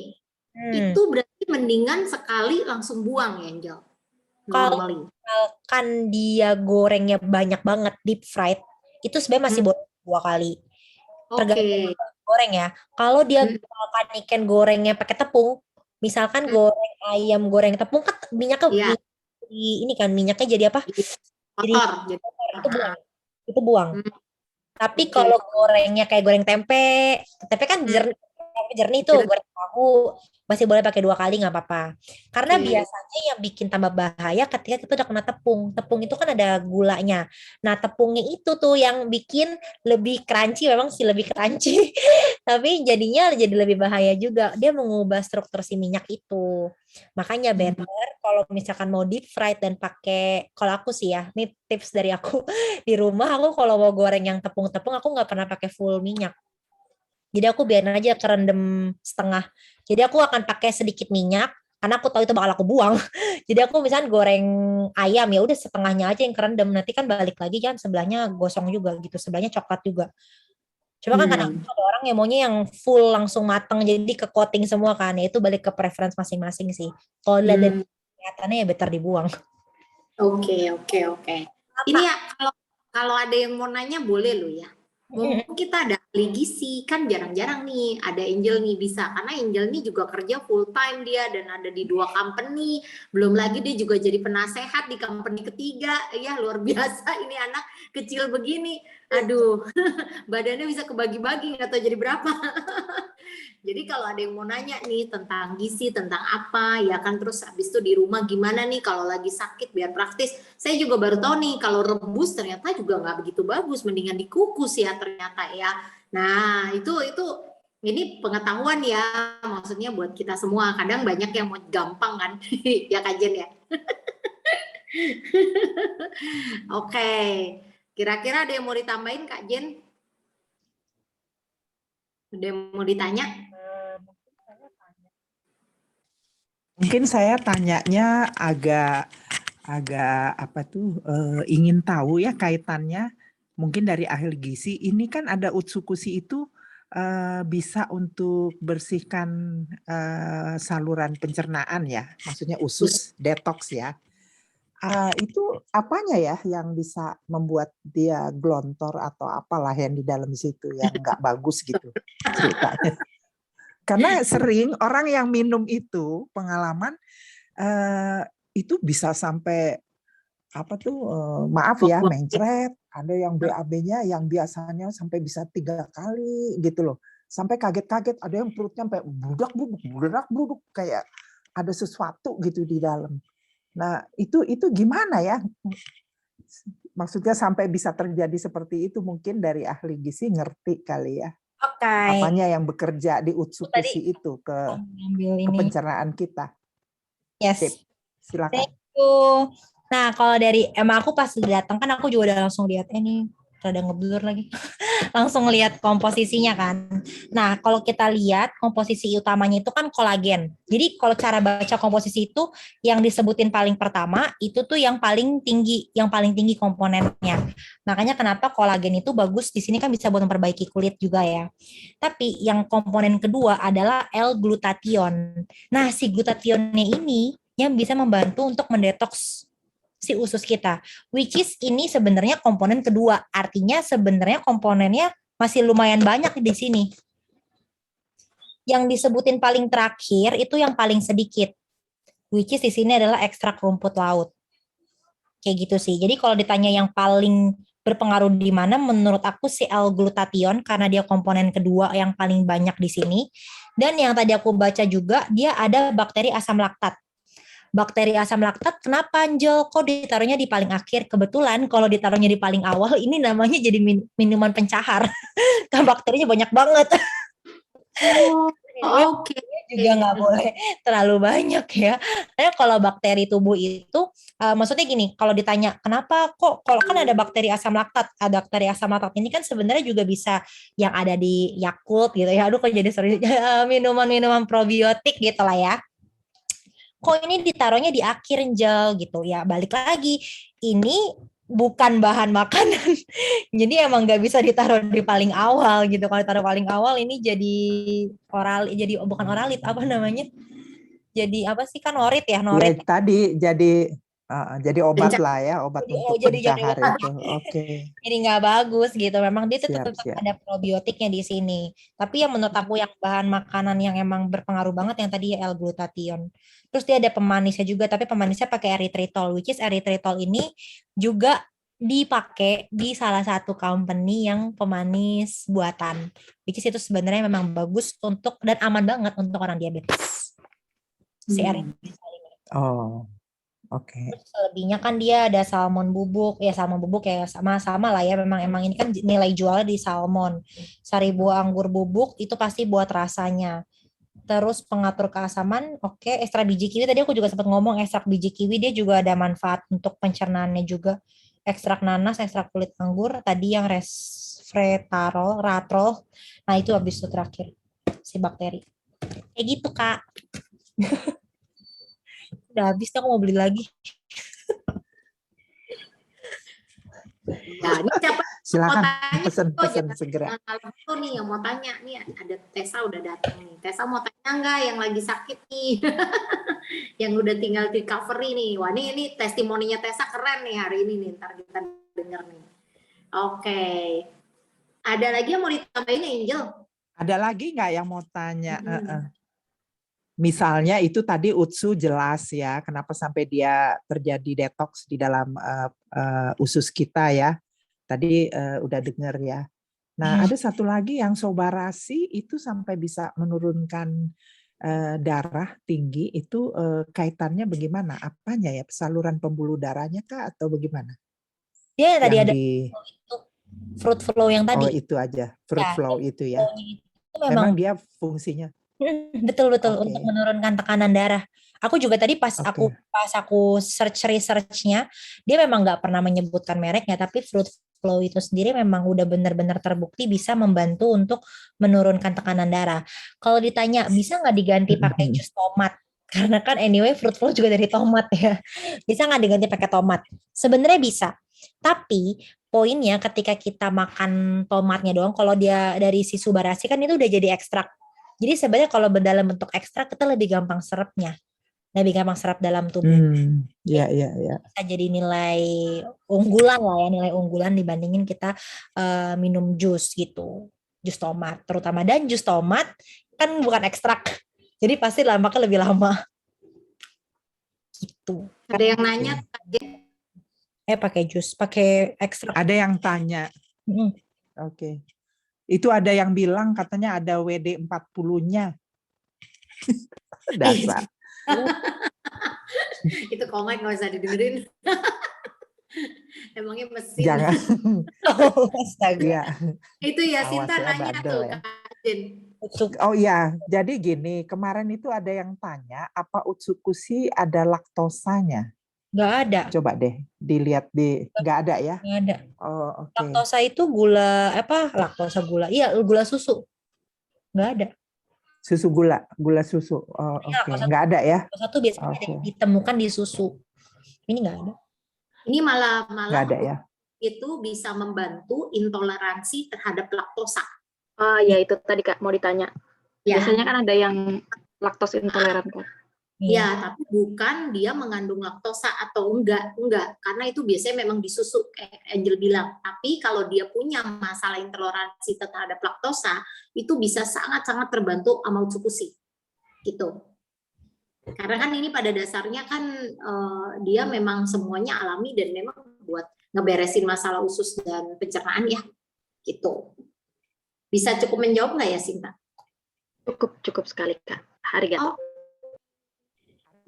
Hmm.
itu berarti mendingan sekali langsung buang ya, Angel?
Kalau
Normally.
misalkan dia gorengnya banyak banget deep fried, itu sebenarnya masih
Hmm,
boleh 2 kali. Tergantung
Oke.
goreng ya. Kalau dia
Hmm,
misalkan ikan gorengnya pakai tepung, misalkan
hmm,
goreng ayam goreng tepung kan minyaknya
Iya,
ini kan minyaknya jadi apa?
jadi
Jadi
kotor. Jadi,
itu buang, itu buang.
hmm,
Tapi
oke.
kalau gorengnya kayak goreng tempe, tempe kan
Hmm,
jernih, tempe jernih tuh,
jernih.
goreng tahu masih boleh pakai 2 kali nggak apa-apa. Karena
Oke.
biasanya yang bikin tambah bahaya ketika kita udah kena tepung. Tepung itu kan ada gulanya. Nah, tepungnya itu tuh yang bikin lebih crunchy, memang sih lebih crunchy. Tapi jadinya jadi lebih bahaya juga. Dia mengubah struktur si minyak itu. Makanya
Hmm,
better kalau misalkan mau deep fried dan pakai, kalau aku sih ya, ini tips dari aku di rumah aku kalau mau goreng yang tepung-tepung aku nggak pernah pakai full minyak. Jadi aku biarin aja kerendam setengah. Jadi aku akan pakai sedikit minyak karena aku tahu itu bakal aku buang. Jadi aku misalnya goreng ayam ya udah setengahnya aja yang kerendam. Nanti kan balik lagi kan sebelahnya gosong juga gitu, sebelahnya coklat juga. Cuma kan kadang
hmm.
ada orang yang maunya yang full langsung matang jadi ke coating semua kan. Ya itu balik ke preference masing-masing sih. Kalau lihat dari
Hmm.
kelihatannya ya better dibuang.
Oke, oke, oke. Ini ya kalau kalau ada yang mau nanya boleh lo ya. Mumpung kita ada ahli gizi, kan jarang-jarang nih ada Angel nih bisa, karena Angel nih juga kerja full time dia dan ada di 2 company, belum lagi dia juga jadi penasehat di company ketiga, ya luar biasa ini anak kecil begini, aduh badannya bisa kebagi-bagi nggak tahu jadi berapa. Jadi kalau ada yang mau nanya nih tentang gizi, tentang apa, ya kan terus habis itu di rumah gimana nih kalau lagi sakit biar praktis. Saya juga baru tahu nih kalau rebus ternyata juga nggak begitu bagus, mendingan dikukus ya ternyata ya. Nah itu ini pengetahuan ya, maksudnya buat kita semua. Kadang banyak yang mau gampang kan, ya Kak Jen ya. Oke, kira-kira ada yang mau ditambahin Kak Jen? Ada yang mau ditanya?
Mungkin saya tanyanya agak agak apa tuh ingin tahu ya kaitannya mungkin dari ahli gizi ini kan ada utsukushi itu bisa untuk bersihkan saluran pencernaan ya, maksudnya usus detox ya. Itu apanya ya yang bisa membuat dia glontor atau apalah yang di dalam situ yang nggak bagus gitu ceritanya. Karena sering orang yang minum itu pengalaman itu bisa sampai apa tuh maaf ya mencret, ada yang BAB-nya yang biasanya sampai bisa 3 kali gitu loh. Sampai kaget-kaget, ada yang perutnya sampai bludak-bluduk kayak ada sesuatu gitu di dalam. Nah, itu gimana ya? Maksudnya sampai bisa terjadi seperti itu, mungkin dari ahli gizi ngerti kali ya.
Oke.
Apanya yang bekerja di
Tadi
utsupusi itu ke
ambil ini.
pencernaan kita.
Yes.
Sip, silakan.
Thank you. Nah, kalau dari emang aku pas datang kan aku juga udah langsung lihat ini rada ngeblur lagi. Langsung lihat komposisinya kan. Nah, kalau kita lihat komposisi utamanya itu kan kolagen. Jadi kalau cara baca komposisi itu yang disebutin paling pertama itu tuh yang paling tinggi komponennya. Makanya kenapa kolagen itu bagus di sini kan bisa buat memperbaiki kulit juga ya. Tapi yang komponen kedua adalah L-glutathione. Nah, si glutathionnya ini yang bisa membantu untuk mendetoks si usus kita, which is ini sebenarnya komponen kedua, artinya sebenarnya komponennya masih lumayan banyak di sini. Yang disebutin paling terakhir itu yang paling sedikit, which is di sini adalah ekstrak rumput laut. Kayak gitu sih. Jadi kalau ditanya yang paling berpengaruh di mana, menurut aku si L-glutathione karena dia komponen kedua yang paling banyak di sini. Dan yang tadi aku baca juga dia ada bakteri asam laktat. Bakteri asam laktat kenapa Angel kok ditaruhnya di paling akhir? Kebetulan kalau ditaruhnya di paling awal ini namanya jadi minuman pencahar. Kan bakterinya banyak banget.
Oke.
Juga nggak boleh terlalu banyak ya. Karena kalau bakteri tubuh itu maksudnya gini, kalau ditanya kenapa kok kalau kan ada bakteri asam laktat, ada bakteri asam laktat ini kan sebenarnya juga bisa yang ada di Yakult gitu ya. Aduh kok jadi serius minuman-minuman probiotik gitu lah ya. Kok ini ditaruhnya di akhir Angel gitu ya, balik lagi ini bukan bahan makanan jadi emang nggak bisa ditaruh di paling awal gitu. Kalau ditaruh paling awal ini jadi bukan oralit apa namanya, jadi apa sih kan norit ya,
Ya
norit
tadi jadi obat lah ya, obat untuk
jadi
pencahar itu. Oke.
jadi nggak bagus gitu. Memang dia
Siap,
tetap
siap.
ada probiotiknya di sini. Tapi yang menurut aku yang bahan makanan yang emang berpengaruh banget yang tadi ya L-glutathione. Terus dia ada pemanisnya juga, tapi pemanisnya pakai erythritol, which is erythritol ini juga dipakai di salah satu company yang pemanis buatan. Which is itu sebenarnya memang bagus untuk dan aman banget untuk orang diabetes. Si erythritol ini.
Oh, oke.
Terus selebihnya kan dia ada salmon bubuk ya sama-sama lah ya, memang ini kan nilai jualnya di salmon. Sari buah anggur bubuk itu pasti buat rasanya. Terus pengatur keasaman, oke. Ekstrak biji kiwi tadi aku juga sempat ngomong, ekstrak biji kiwi dia juga ada manfaat untuk pencernaannya juga. Ekstrak nanas, ekstrak kulit anggur, tadi yang resveratrol, ratrol. Nah itu habis itu terakhir si bakteri. Kayak gitu Kak. Udah habis aku mau beli lagi.
Ya, ini siapa
Silakan
mau tanya?
pesan segera.
Kalau itu nih yang mau tanya nih, ada Tessa udah datang nih. Tessa mau tanya nggak yang lagi sakit nih, yang udah tinggal di recovery nih. Wah ini testimoninya Tessa keren nih hari ini nih. Ntar kita denger nih. Oke. Ada lagi yang mau ditambahin Angel?
Ada lagi nggak yang mau tanya? Misalnya itu tadi Utsu jelas ya, kenapa sampai dia terjadi detox di dalam usus kita ya. Tadi udah dengar ya. Nah ada satu lagi yang sobarasi itu sampai bisa menurunkan darah tinggi itu kaitannya bagaimana? Apanya ya? Saluran pembuluh darahnya kah atau bagaimana?
Dia yang tadi
Yang
ada
di
fruit flow yang tadi.
Oh itu aja, fruit
Ya,
flow itu ya.
Itu
Memang dia fungsinya.
betul
Oke.
untuk menurunkan tekanan darah. Aku juga tadi pas
Oke.
aku search researchnya, dia memang nggak pernah menyebutkan mereknya, tapi fruit flow itu sendiri memang udah benar-benar terbukti bisa membantu untuk menurunkan tekanan darah. Kalau ditanya bisa nggak diganti pakai jus tomat? Karena kan anyway fruit flow juga dari tomat ya. Bisa nggak diganti pakai tomat? Sebenarnya bisa. Tapi poinnya ketika kita makan tomatnya doang, kalau dia dari si subarasi kan itu udah jadi ekstrak. Jadi sebenarnya kalau dalam bentuk ekstrak kita lebih gampang serapnya, lebih gampang serap dalam tubuh.
Ya.
Bisa jadi nilai unggulan lah ya, nilai unggulan dibandingin kita minum jus gitu, jus tomat terutama. Dan jus tomat kan bukan ekstrak, jadi pasti dampaknya lebih lama. Gitu.
Ada yang nanya?
Pakai jus, pakai ekstrak.
Ada yang tanya. Oke. Itu ada yang bilang katanya ada WD 40-nya. Dasar.
Itu komen nggak usah didengerin. Emangnya mesin.
Jangan.
Astaga.
Iya.
Itu ya
Awas
Sinta
ya,
nanya
bandel
tuh
ya.
Kak Jen.
Oh iya, jadi gini, kemarin itu ada yang tanya apa Utsukushi ada laktosanya?
Nggak ada.
Coba deh dilihat nggak ada ya?
Nggak ada.
Oh, oke.
Laktosa itu gula apa? Laktosa gula. Iya, gula susu. Nggak ada.
Susu gula susu. Oh,
Iya,
oke. Nggak ada ya?
laktosa tuh biasanya ada
Oke.
ditemukan di susu. Ini nggak ada.
Ini malah
Nggak ada ya?
itu bisa membantu intoleransi terhadap laktosa.
Ya itu tadi Kak mau ditanya.
Ya.
Biasanya kan ada yang laktos intoleran Kak.
Ya, tapi bukan dia mengandung laktosa atau enggak, karena itu biasanya memang di susu, kayak Angel bilang. Tapi kalau dia punya masalah intoleransi terhadap laktosa, itu bisa sangat-sangat terbantu sama Utsukushi, gitu. Karena kan ini pada dasarnya kan dia memang semuanya alami dan memang buat ngeberesin masalah usus dan pencernaan ya, gitu. Bisa cukup menjawab nggak ya Sinta?
Cukup sekali Kak. Arigato.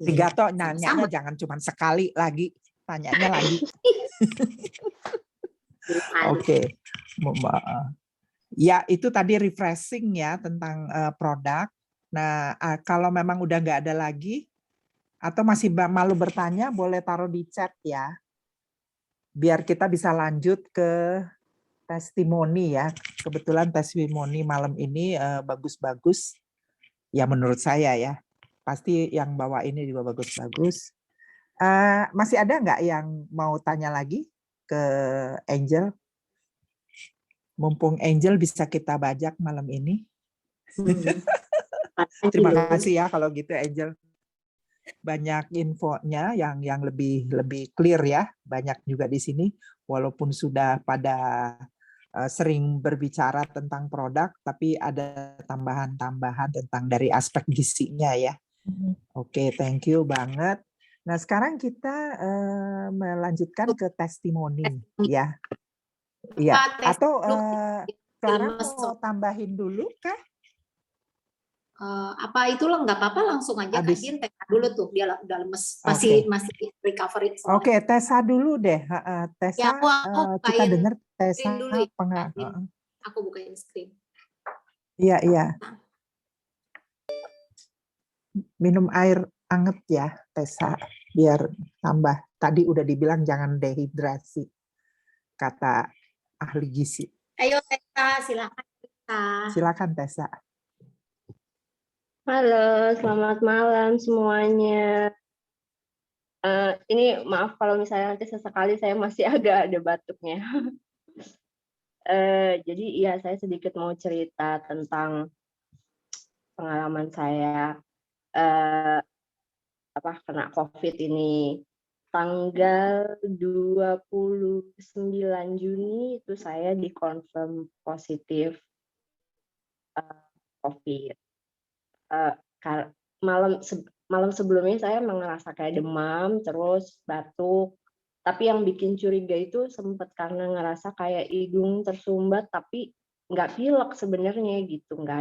Arigato, nanyanya jangan cuma sekali lagi, tanyanya lagi. Oke. Ya, itu tadi refreshing ya tentang produk. Nah, kalau memang udah nggak ada lagi, atau masih malu bertanya, boleh taruh di chat ya. Biar kita bisa lanjut ke testimoni ya. Kebetulan testimoni malam ini bagus-bagus. Ya menurut saya ya. Pasti yang bawa ini juga bagus-bagus. Masih ada nggak yang mau tanya lagi ke Angel? Mumpung Angel bisa kita bajak malam ini. Terima kasih ya kalau gitu Angel. Banyak infonya yang lebih clear ya. Banyak juga di sini. Walaupun sudah pada sering berbicara tentang produk, tapi ada tambahan-tambahan tentang dari aspek gizinya ya. Oke, thank you banget. Nah, sekarang kita melanjutkan ke testimoni ya. Iya, atau Clara mau tambahin dulu kah?
Apa itu lo nggak apa-apa langsung aja Kak Jen Tessa dulu tuh, dia udah lemes, masih recovery.
Oke, Tessa dulu deh. Tessa,
ya,
kita dengar Tessa
dulu ya. Aku bukain screen.
Iya. Minum air anget ya, Tessa, biar tambah. Tadi udah dibilang jangan dehidrasi, kata ahli gizi.
Ayo Tessa, silakan Tessa.
Silakan Tessa.
Halo, selamat malam semuanya. Ini maaf kalau misalnya nanti sesekali saya masih agak ada batuknya. Jadi iya saya sedikit mau cerita tentang pengalaman saya kena COVID ini. Tanggal 29 Juni itu saya dikonfirm positif COVID. Malam sebelumnya saya ngerasa kayak demam, terus batuk. Tapi yang bikin curiga itu sempat karena ngerasa kayak hidung tersumbat, tapi nggak pilek sebenarnya gitu, nggak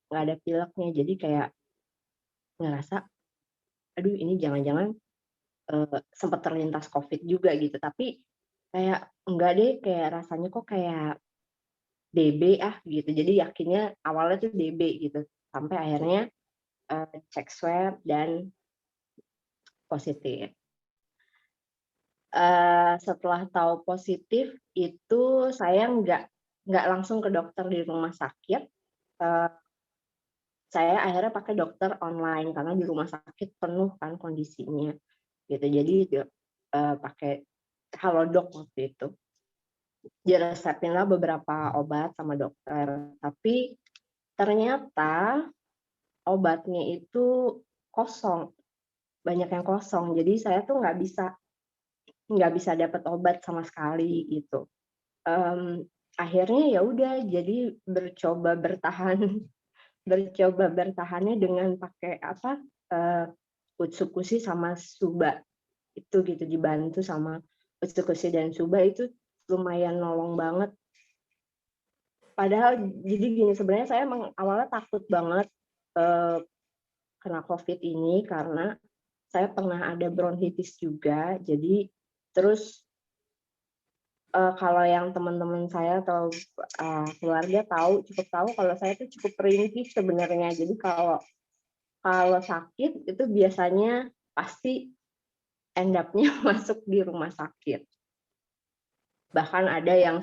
ada pileknya. Jadi kayak ngerasa, aduh ini jangan-jangan sempat terlintas COVID juga gitu. Tapi kayak enggak deh, kayak rasanya kok kayak DB gitu. Jadi yakinnya awalnya tuh DB gitu, sampai akhirnya cek swab dan positif. Setelah tahu positif itu saya nggak langsung ke dokter di rumah sakit. Saya akhirnya pakai dokter online karena di rumah sakit penuh kan kondisinya gitu. Jadi pakai Halodoc waktu itu. Diresepinlah beberapa obat sama dokter, tapi ternyata obatnya itu kosong, banyak yang kosong. Jadi saya tuh nggak bisa dapat obat sama sekali gitu. Akhirnya ya udah, jadi bercoba bertahannya dengan pakai Utsukushi sama Suba itu gitu, dibantu sama Utsukushi dan Suba itu lumayan nolong banget. Padahal jadi gini, sebenarnya saya emang awalnya takut banget kena COVID ini karena saya pernah ada bronkitis juga. Jadi terus kalau yang teman-teman saya atau keluarga cukup tahu kalau saya tuh cukup ringkih sebenarnya. Jadi kalau sakit itu biasanya pasti end up-nya masuk di rumah sakit. Bahkan ada yang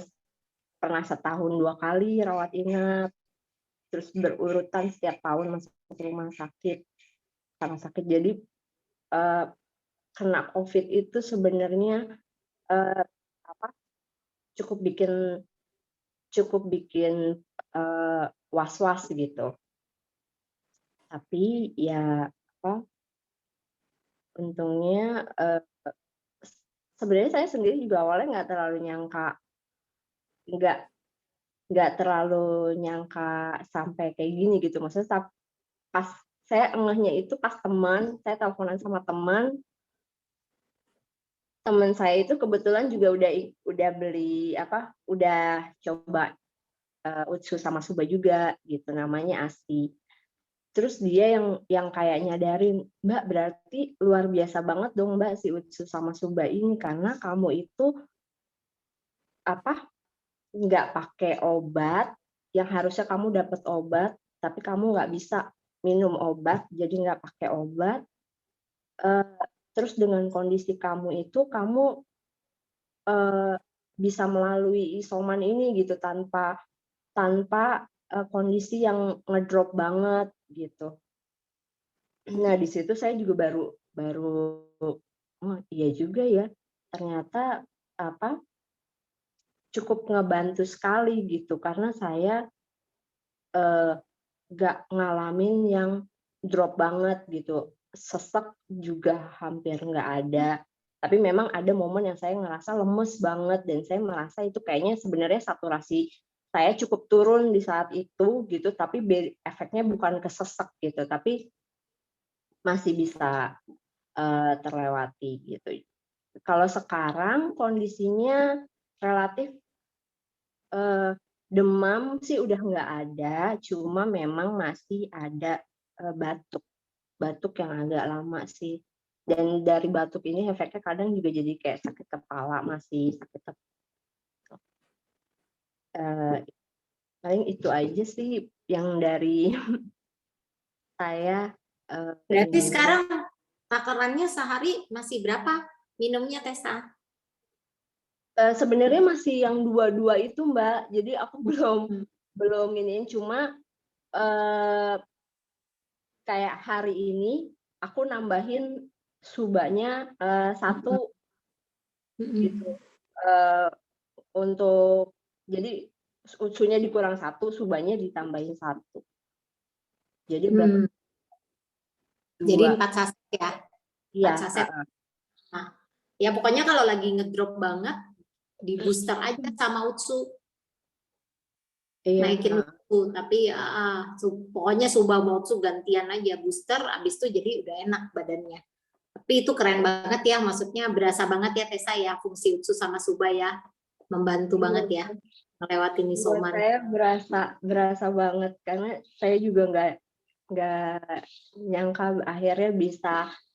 pernah setahun 2 kali rawat inap, terus berurutan setiap tahun masuk rumah sakit karena sakit. Jadi kena COVID itu sebenarnya cukup bikin was-was gitu. Tapi ya untungnya sebenarnya saya sendiri juga awalnya nggak terlalu nyangka sampai kayak gini gitu. Maksudnya pas saya ngehnya itu pas saya teleponan sama teman saya itu kebetulan juga udah beli udah coba Utsu sama Suba juga gitu, namanya ASI. Terus dia yang kayak nyadarin, Mbak berarti luar biasa banget dong Mbak si Utsu sama Suba ini, karena kamu itu nggak pakai obat, yang harusnya kamu dapat obat, tapi kamu nggak bisa minum obat, jadi nggak pakai obat. Terus dengan kondisi kamu itu, kamu bisa melalui isoman ini gitu tanpa kondisi yang ngedrop banget gitu. Nah di situ saya juga baru oh iya juga ya, ternyata cukup ngebantu sekali gitu, karena saya nggak ngalamin yang drop banget gitu, sesek juga hampir nggak ada. Tapi memang ada momen yang saya ngerasa lemes banget, dan saya merasa itu kayaknya sebenarnya saturasi saya cukup turun di saat itu gitu, tapi efeknya bukan kesesek gitu, tapi masih bisa terlewati gitu. Kalau sekarang kondisinya relatif demam sih udah nggak ada, cuma memang masih ada batuk yang agak lama sih. Dan dari batuk ini efeknya kadang juga jadi kayak sakit kepala, masih sakit kepala. Paling itu aja sih yang dari saya.
Berarti sekarang takarannya sehari masih berapa minumnya, Tessa?
Sebenarnya masih yang 2 itu Mbak, jadi aku belum iniin, cuma kayak hari ini aku nambahin Subanya 1 gitu, untuk jadi Utsunya dikurang 1, Subanya ditambahin 1, jadi berapa?
Jadi 4 saset ya?
Iya.
4 saset. Nah, ya pokoknya kalau lagi ngedrop banget, di booster aja sama Utsu.
Iya.
Naikin Utsu, tapi pokoknya Suba sama Utsu gantian aja, booster, abis itu jadi udah enak badannya. Tapi itu keren banget ya, maksudnya berasa banget ya Tessa ya, fungsi Utsu sama Suba ya, membantu banget ya melewati isoman.
Saya berasa banget, karena saya juga nggak nyangka akhirnya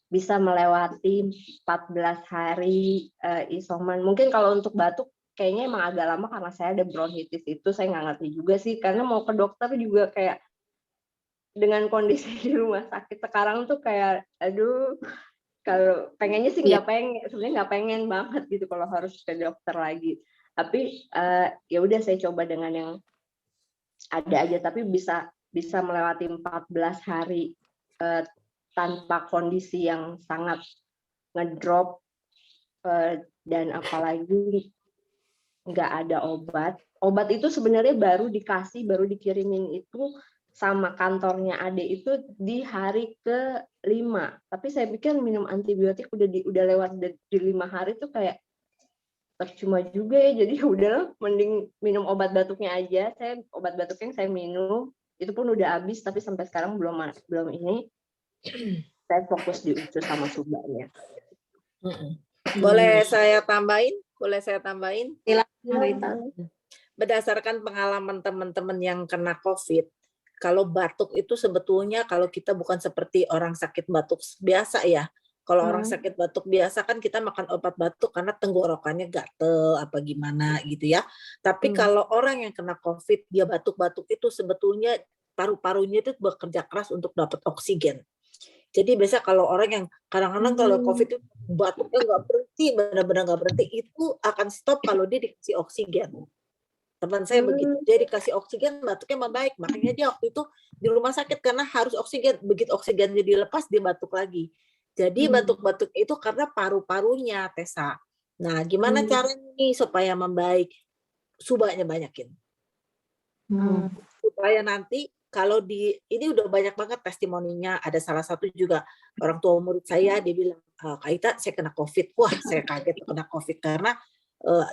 bisa melewati 14 hari isoman. Mungkin kalau untuk batuk kayaknya emang agak lama karena saya ada bronkitis itu, saya nggak ngerti juga sih, karena mau ke dokter juga kayak dengan kondisi di rumah sakit sekarang tuh kayak aduh, kalau pengennya sih sebenarnya nggak pengen banget gitu kalau harus ke dokter lagi. Tapi ya udah saya coba dengan yang ada aja, tapi bisa melewati 14 hari tanpa kondisi yang sangat ngedrop, dan apalagi nggak ada obat. Obat itu sebenarnya baru dikirimin itu sama kantornya Ade itu di hari ke-5. Tapi saya pikir minum antibiotik udah lewat di 5 hari tuh kayak percuma juga ya, jadi udahlah mending minum obat batuknya aja. Obat batuknya yang saya minum itu pun udah habis, tapi sampai sekarang belum ini. Saya fokus di Utsu sama Subanya.
Boleh saya tambahin?
Silakan.
Berdasarkan pengalaman teman-teman yang kena COVID, Kalau batuk itu sebetulnya kalau kita bukan seperti orang sakit batuk biasa ya. Kalau orang sakit batuk biasa kan kita makan obat batuk karena tenggorokannya gatel apa gimana gitu ya. Tapi kalau orang yang kena COVID dia batuk-batuk itu sebetulnya paru-parunya itu bekerja keras untuk dapat oksigen. Jadi biasa kalau orang yang kadang-kadang kalau COVID itu batuknya nggak berhenti, benar-benar nggak berhenti, itu akan stop kalau dia dikasih oksigen. Teman saya begitu, dia dikasih oksigen batuknya membaik, makanya dia waktu itu di rumah sakit karena harus oksigen, begitu oksigennya dilepas dia batuk lagi. Jadi batuk-batuk itu karena paru-parunya, Tessa. Nah, gimana caranya nih supaya membaik? Subahnya banyakin. Supaya nanti kalau ini udah banyak banget testimoninya, ada salah satu juga orang tua murid saya, dia bilang, Kak Ita, saya kena COVID. Wah, saya kaget kena COVID karena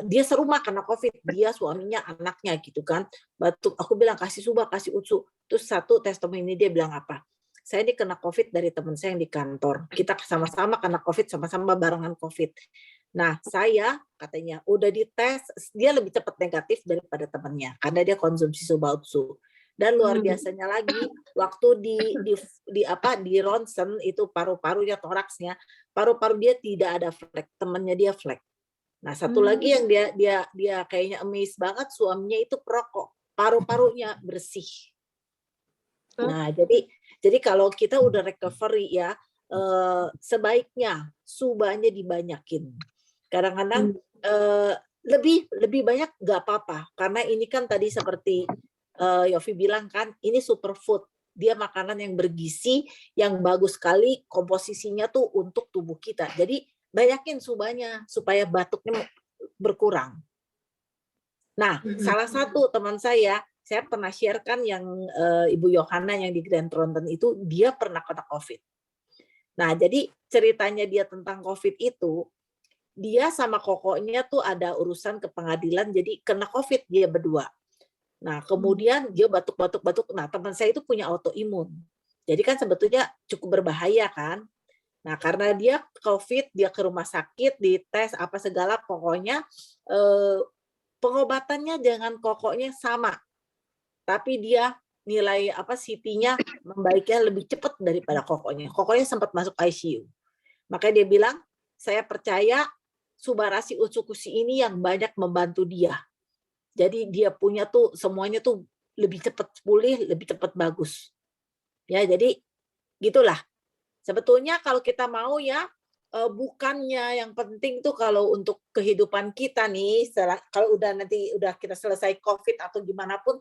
dia serumah kena COVID, dia suaminya anaknya gitu kan, batuk. Aku bilang kasih subah, kasih utsu. Terus satu testimoni dia bilang apa? Saya ini kena COVID dari teman saya yang di kantor. Kita sama-sama kena COVID, sama-sama barengan COVID. Nah, saya katanya udah dites, dia lebih cepat negatif daripada temannya karena dia konsumsi subah utsu. Dan luar biasanya lagi, waktu di ronsen itu paru-parunya, toraksnya, paru-paru dia tidak ada flek, temannya dia flek. Nah, satu lagi yang dia kayaknya amazed banget, suaminya itu perokok, paru-parunya bersih. Nah, jadi kalau kita udah recovery ya, sebaiknya subahnya dibanyakin. Kadang-kadang lebih banyak nggak apa-apa, karena ini kan tadi seperti Yofi bilang kan, ini superfood. Dia makanan yang bergizi, yang bagus sekali, komposisinya tuh untuk tubuh kita. Jadi banyakin subahnya supaya batuknya berkurang. Nah, salah satu teman saya pernah share kan yang Ibu Yohana yang di Grand Tronton itu, dia pernah kena COVID. Nah, jadi ceritanya dia tentang COVID itu, dia sama kokonya tuh ada urusan ke pengadilan, jadi kena COVID dia berdua. Nah, kemudian dia batuk-batuk. Nah, teman saya itu punya autoimun. Jadi kan sebetulnya cukup berbahaya kan. Nah, karena dia COVID, dia ke rumah sakit, dites apa segala, pokoknya pengobatannya dengan kokoknya sama. Tapi dia nilai CT-nya membaiknya lebih cepat daripada kokoknya. Kokoknya sempat masuk ICU. Makanya dia bilang, saya percaya Subarasi Utsukushi ini yang banyak membantu dia. Jadi dia punya tuh semuanya tuh lebih cepat pulih, lebih cepat bagus. Ya, jadi gitulah. Sebetulnya kalau kita mau ya, bukannya yang penting tuh kalau untuk kehidupan kita nih, kalau udah kita selesai COVID atau gimana pun,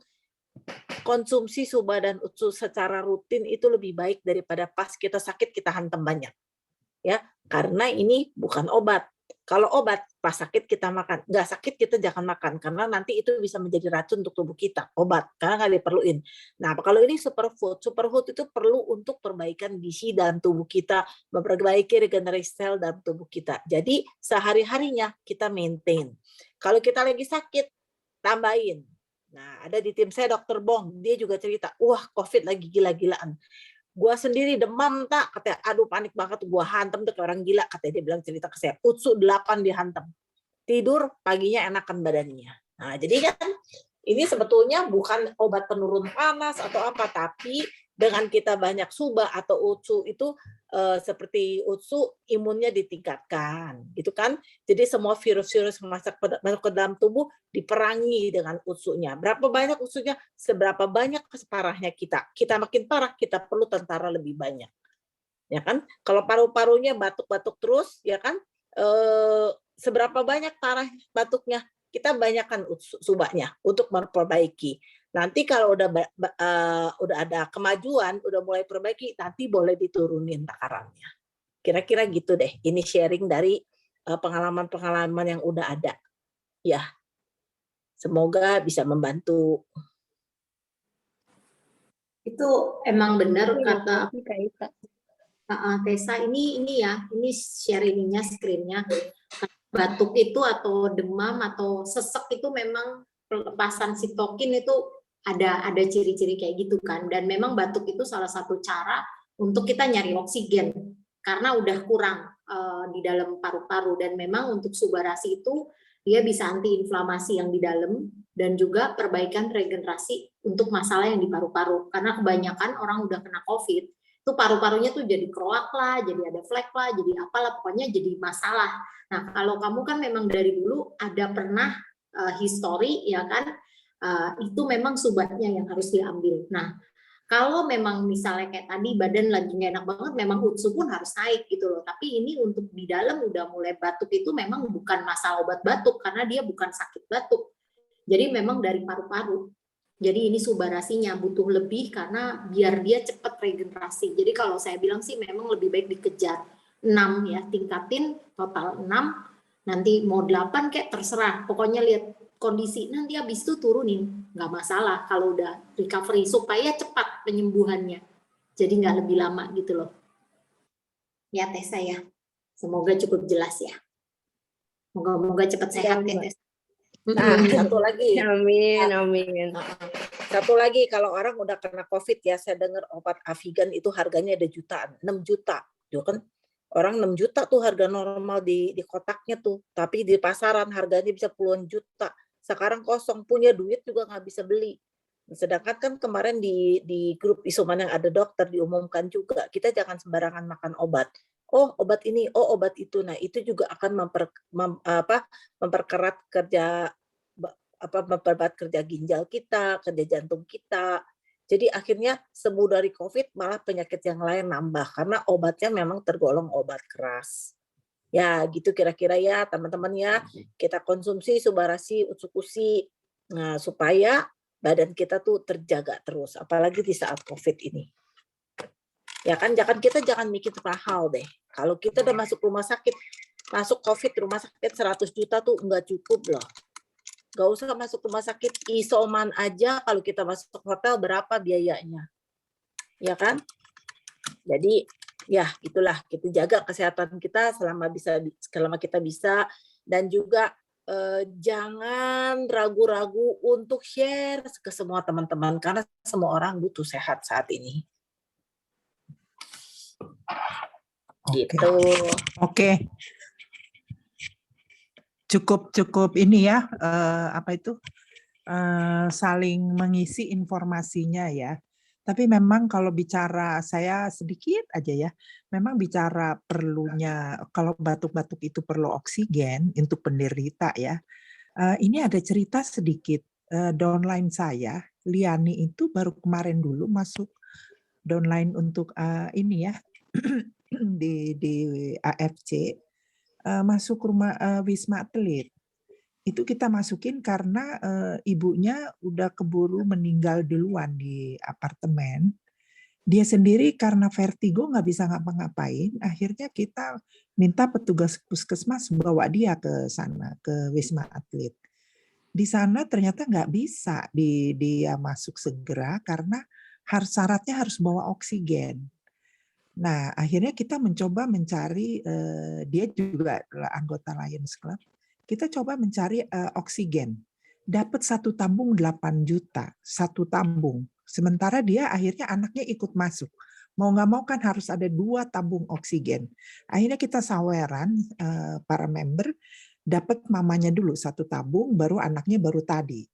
konsumsi subah dan utsu secara rutin itu lebih baik daripada pas kita sakit kita hantam banyak. Ya, karena ini bukan obat. Kalau obat pas sakit kita makan, nggak sakit kita jangan makan karena nanti itu bisa menjadi racun untuk tubuh kita. Obat karena nggak diperluin. Nah, kalau ini superfood itu perlu untuk perbaikan gizi dalam tubuh kita, memperbaiki regenerasi sel dalam tubuh kita. Jadi sehari-harinya kita maintain. Kalau kita lagi sakit, tambahin. Nah, ada di tim saya Dr. Bong, dia juga cerita, wah COVID lagi gila-gilaan. Gua sendiri demam tak, katanya, aduh panik banget, gua hantam tuh kayak orang gila, katanya dia bilang cerita ke saya, utsu 8 dihantam, tidur paginya enakan badannya. Nah, jadi kan ini sebetulnya bukan obat penurun panas atau apa, tapi dengan kita banyak subah atau utsu itu seperti utsu imunnya ditingkatkan, gitu kan? Jadi semua virus-virus masuk ke dalam tubuh diperangi dengan utsunya. Berapa banyak utsunya, seberapa banyak parahnya kita. Kita makin parah, kita perlu tentara lebih banyak. Ya kan? Kalau paru-parunya batuk-batuk terus, ya kan? Seberapa banyak parah batuknya, kita banyakkan subahnya untuk memperbaiki. Nanti kalau udah ada kemajuan, udah mulai perbaiki, nanti boleh diturunin takarannya. Kira-kira gitu deh. Ini sharing dari pengalaman-pengalaman yang udah ada. Ya, semoga bisa membantu.
Itu emang benar kata Tessa. Ini share ininya, screen-nya. Batuk itu atau demam atau sesek itu memang pelepasan sitokin itu ada ciri-ciri kayak gitu kan, dan memang batuk itu salah satu cara untuk kita nyari oksigen karena udah kurang di dalam paru-paru, dan memang untuk Subarasi itu Dia bisa antiinflamasi yang di dalam dan juga perbaikan regenerasi untuk masalah yang di paru-paru. Karena kebanyakan orang udah kena COVID, itu paru-parunya tuh jadi kroak lah, jadi ada flek lah, jadi apalah, pokoknya jadi masalah. Nah, kalau kamu kan memang dari dulu ada pernah history, ya kan, itu memang subatnya yang harus diambil. Nah, kalau memang misalnya kayak tadi badan lagi nggak enak banget, memang UTSU pun harus naik gitu loh. Tapi ini untuk di dalam udah mulai batuk itu memang bukan masalah obat batuk, karena dia bukan sakit batuk. Jadi memang dari paru-paru. Jadi ini subarasinya butuh lebih karena biar dia cepat regenerasi. Jadi kalau saya bilang sih memang lebih baik dikejar 6 ya, tingkatin total 6, nanti mau 8 kayak terserah. Pokoknya lihat kondisi, nanti habis itu turunin, nggak masalah kalau udah recovery, supaya cepat penyembuhannya, jadi nggak lebih lama gitu loh. Ya Tessa ya, semoga cukup jelas ya, moga-moga cepat sehat ya Tessa.
Nah, satu lagi.
Amin, amin.
Satu lagi, kalau orang udah kena COVID ya, saya dengar obat Avigan itu harganya ada jutaan, 6 juta. Itu kan orang 6 juta tuh harga normal di kotaknya tuh, tapi di pasaran harganya bisa puluhan juta. Sekarang kosong, punya duit juga nggak bisa beli. Sedangkan kan kemarin di grup Isoman yang ada dokter diumumkan juga, kita jangan sembarangan makan obat. Oh obat ini, oh obat itu. Nah itu juga akan memperkerat memperberat kerja ginjal kita, kerja jantung kita. Jadi akhirnya sembuh dari COVID malah penyakit yang lain nambah karena obatnya memang tergolong obat keras. Ya gitu kira-kira ya teman-teman ya, kita konsumsi Subarasi, Utsukushi, nah, supaya badan kita tuh terjaga terus, apalagi di saat COVID ini. Ya kan, jangan mikir mahal deh. Kalau kita udah masuk rumah sakit, masuk COVID rumah sakit 100 juta tuh nggak cukup loh. Nggak usah masuk rumah sakit isoman aja, kalau kita masuk hotel berapa biayanya. Ya kan? Jadi ya itulah, kita jaga kesehatan kita selama kita bisa, dan juga jangan ragu-ragu untuk share ke semua teman-teman karena semua orang butuh sehat saat ini. Gitu.
Oke. Cukup ini ya, saling mengisi informasinya ya. Tapi memang kalau bicara, saya sedikit aja ya, memang bicara perlunya, kalau batuk-batuk itu perlu oksigen untuk penderita ya. Ini ada cerita sedikit, downline saya, Liani itu baru kemarin dulu masuk downline untuk ini ya, di AFC, masuk rumah Wisma Atlet. Itu kita masukin karena ibunya udah keburu meninggal duluan di apartemen. Dia sendiri karena vertigo nggak bisa ngapa-ngapain, akhirnya kita minta petugas puskesmas bawa dia ke sana, ke Wisma Atlet. Di sana ternyata nggak bisa dia masuk segera karena syaratnya harus bawa oksigen. Nah, akhirnya kita mencoba mencari, dia juga anggota Lions Club, kita coba mencari oksigen. Dapat 1 tabung 8 juta, 1 tabung. Sementara dia akhirnya anaknya ikut masuk. Mau nggak mau kan harus ada 2 tabung oksigen. Akhirnya kita saweran, para member, dapat mamanya dulu 1 tabung, baru anaknya baru tadi.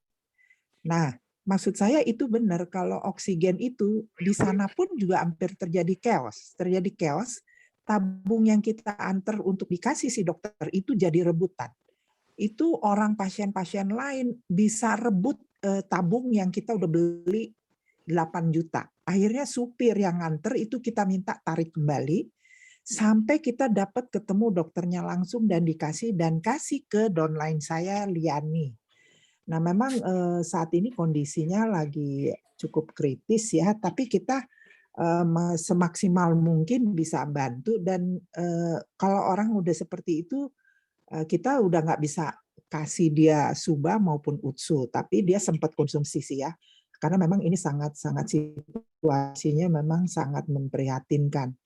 Nah, maksud saya itu benar, kalau oksigen itu di sana pun juga hampir terjadi chaos. Terjadi chaos, tabung yang kita antar untuk dikasih si dokter itu jadi rebutan. Itu orang pasien-pasien lain bisa rebut tabung yang kita udah beli 8 juta. Akhirnya supir yang nganter itu kita minta tarik kembali, sampai kita dapat ketemu dokternya langsung dan kasih ke downline saya, Liani. Nah, memang saat ini kondisinya lagi cukup kritis ya, tapi kita semaksimal mungkin bisa bantu, dan kalau orang udah seperti itu, kita udah nggak bisa kasih dia Suba maupun Utsu, tapi dia sempat konsumsi sih ya, karena memang ini sangat-sangat situasinya memang sangat memprihatinkan.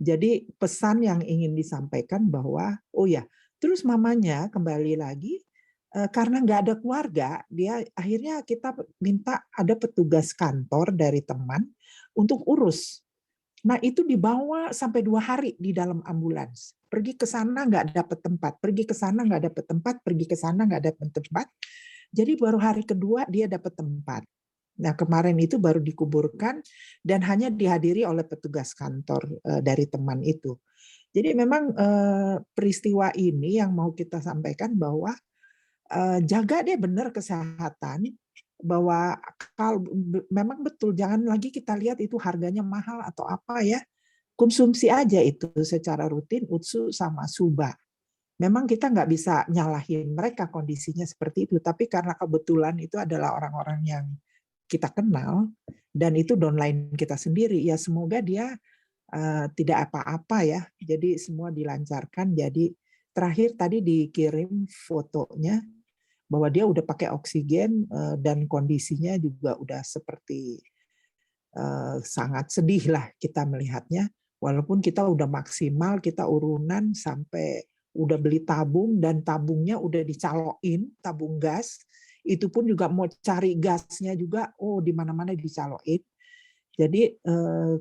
Jadi pesan yang ingin disampaikan bahwa, oh ya, terus mamanya kembali lagi, karena nggak ada keluarga, dia akhirnya kita minta ada petugas kantor dari teman untuk urus. Nah itu dibawa sampai 2 hari di dalam ambulans. Pergi ke sana nggak dapat tempat, pergi ke sana nggak dapat tempat, pergi ke sana nggak dapat tempat. Jadi baru hari kedua dia dapat tempat. Nah kemarin itu baru dikuburkan dan hanya dihadiri oleh petugas kantor dari teman itu. Jadi memang peristiwa ini yang mau kita sampaikan bahwa jaga deh benar kesehatan, bahwa kalau memang betul jangan lagi kita lihat itu harganya mahal atau apa ya, konsumsi aja itu secara rutin UTSU sama SUBA. Memang kita nggak bisa nyalahin mereka kondisinya seperti itu, tapi karena kebetulan itu adalah orang-orang yang kita kenal dan itu downline kita sendiri, ya semoga dia tidak apa-apa ya. Jadi semua dilancarkan. Jadi terakhir tadi dikirim fotonya bahwa dia udah pakai oksigen dan kondisinya juga udah seperti sangat sedih lah kita melihatnya. Walaupun kita udah maksimal, kita urunan sampai udah beli tabung dan tabungnya udah dicalokin, tabung gas. Itu pun juga mau cari gasnya juga, oh di mana-mana dicalokin. Jadi